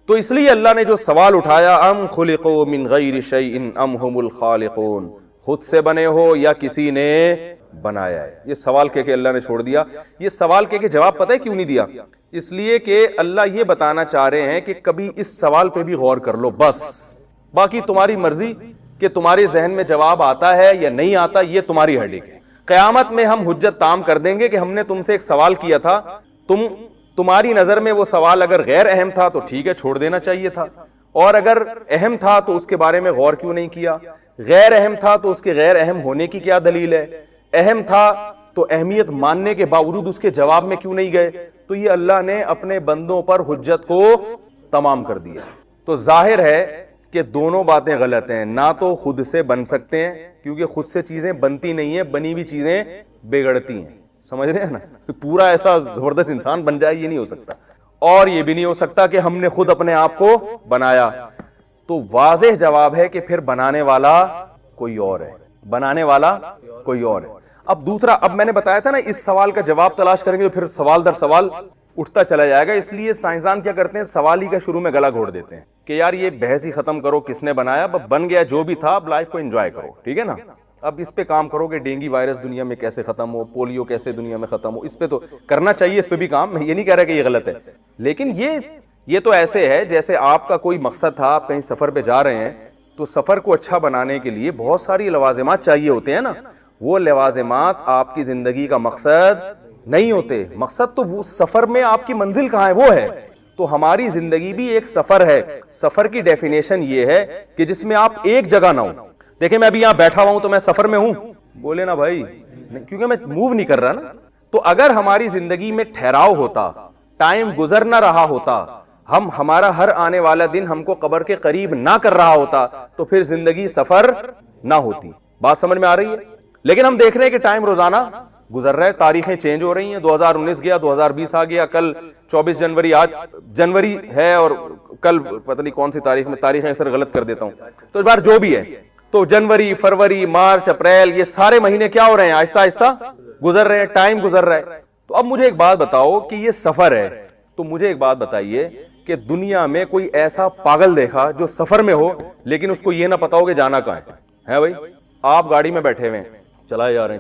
تو اس لیے اللہ نے جو سوال اٹھایا, ام خلقوا من غیر شیء ام هم الخالقون, خود سے بنے ہو یا کسی نے بنایا ہے. یہ سوال کہہ کے اللہ نے چھوڑ دیا. یہ سوال کہہ کے جواب پتہ ہے کیوں نہیں دیا؟ اس لیے کہ اللہ یہ بتانا چاہ رہے ہیں کہ کبھی اس سوال پہ بھی غور کر لو, بس باقی تمہاری مرضی کہ تمہارے ذہن میں جواب آتا ہے یا نہیں آتا, یہ تمہاری ہیڈیک ہے. قیامت میں ہم حجت تام کر دیں گے کہ ہم نے تم سے ایک سوال کیا تھا, تمہاری نظر میں وہ سوال اگر غیر اہم تھا تو ٹھیک ہے چھوڑ دینا چاہیے تھا, اور اگر اہم تھا تو اس کے بارے میں غور کیوں نہیں کیا؟ غیر اہم تھا تو اس کے غیر اہم ہونے کی کیا دلیل ہے؟ اہم تھا تو اہمیت ماننے کے باوجود اس کے جواب میں کیوں نہیں گئے؟ تو یہ اللہ نے اپنے بندوں پر حجت کو تمام کر دیا. تو ظاہر ہے کہ دونوں باتیں غلط ہیں. نہ تو خود سے بن سکتے ہیں, کیونکہ خود سے چیزیں بنتی نہیں ہیں, بنی ہوئی چیزیں بگڑتی ہیں. سمجھ رہے ہیں نا, پورا ایسا زبردست انسان بن جائے یہ نہیں ہو سکتا. اور یہ بھی نہیں ہو سکتا کہ ہم نے خود اپنے آپ کو بنایا. تو واضح جواب ہے کہ پھر بنانے والا کوئی اور ہے, بنانے والا کوئی اور ہے. اب دوسرا, اب میں نے بتایا تھا نا اس سوال کا جواب تلاش کریں گے تو پھر سوال در سوال اٹھتا چلا جائے گا. اس لیے سائنسدان کیا کرتے ہیں, سوال ہی کا شروع میں گلا گھوڑ دیتے ہیں کہ یار یہ بحث ہی ختم کرو, کس نے بنایا, اب بن گیا جو بھی تھا, اب لائف کو انجوائے کرو, ٹھیک ہے نا. اب اس پہ کام کرو کہ ڈینگی وائرس دنیا میں کیسے ختم ہو, پولیو کیسے دنیا میں ختم ہو, اس پہ تو کرنا چاہیے, اس پہ بھی کام. میں یہ نہیں کہہ رہا کہ یہ غلط ہے, لیکن یہ تو ایسے ہے جیسے آپ کا کوئی مقصد تھا, آپ کہیں سفر پہ جا رہے ہیں, تو سفر کو اچھا بنانے کے لیے بہت ساری لوازمات چاہیے ہوتے ہیں نا. وہ لوازمات آپ کی زندگی کا مقصد نہیں ہوتے. مقصد تو وہ سفر میں آپ کی منزل کہاں ہے وہ ہے. تو ہماری زندگی بھی ایک سفر ہے. سفر کی ڈیفینیشن یہ ہے کہ جس میں آپ ایک جگہ نہ ہو. دیکھیں میں ابھی یہاں بیٹھا ہوا ہوں تو میں سفر میں ہوں, بولے نا بھائی, کیونکہ میں موو نہیں کر رہا نا. تو اگر ہماری زندگی میں ٹھہراؤ ہوتا, ٹائم گزر نہ رہا ہوتا, ہمارا ہر آنے والا دن ہم کو قبر کے قریب نہ کر رہا ہوتا, تو پھر زندگی سفر نہ ہوتی. بات سمجھ میں آ رہی ہے؟ لیکن ہم دیکھ رہے ہیں کہ ٹائم روزانہ گزر رہا ہے, تاریخیں چینج ہو رہی ہیں. 2019 گیا, 2020 آ گیا, کل 24 جنوری, آج جنوری ہے اور کل پتہ نہیں کون سی تاریخ میں, تاریخیں اکثر غلط کر دیتا ہوں. تو اس بار جو بھی ہے, تو جنوری, فروری, مارچ, اپریل, یہ سارے مہینے کیا ہو رہے ہیں, آہستہ آہستہ گزر رہے ہیں, ٹائم گزر رہا ہے. تو اب مجھے ایک بات بتاؤ کہ یہ سفر ہے, تو مجھے ایک بات بتائیے کہ دنیا میں کوئی ایسا پاگل دیکھا جو سفر میں ہو لیکن اس کو یہ نہ پتا ہو کہ جانا کہاں ہے بھائی؟ آپ گاڑی میں بیٹھے ہوئے ہیں, چلائے جا رہے ہیں,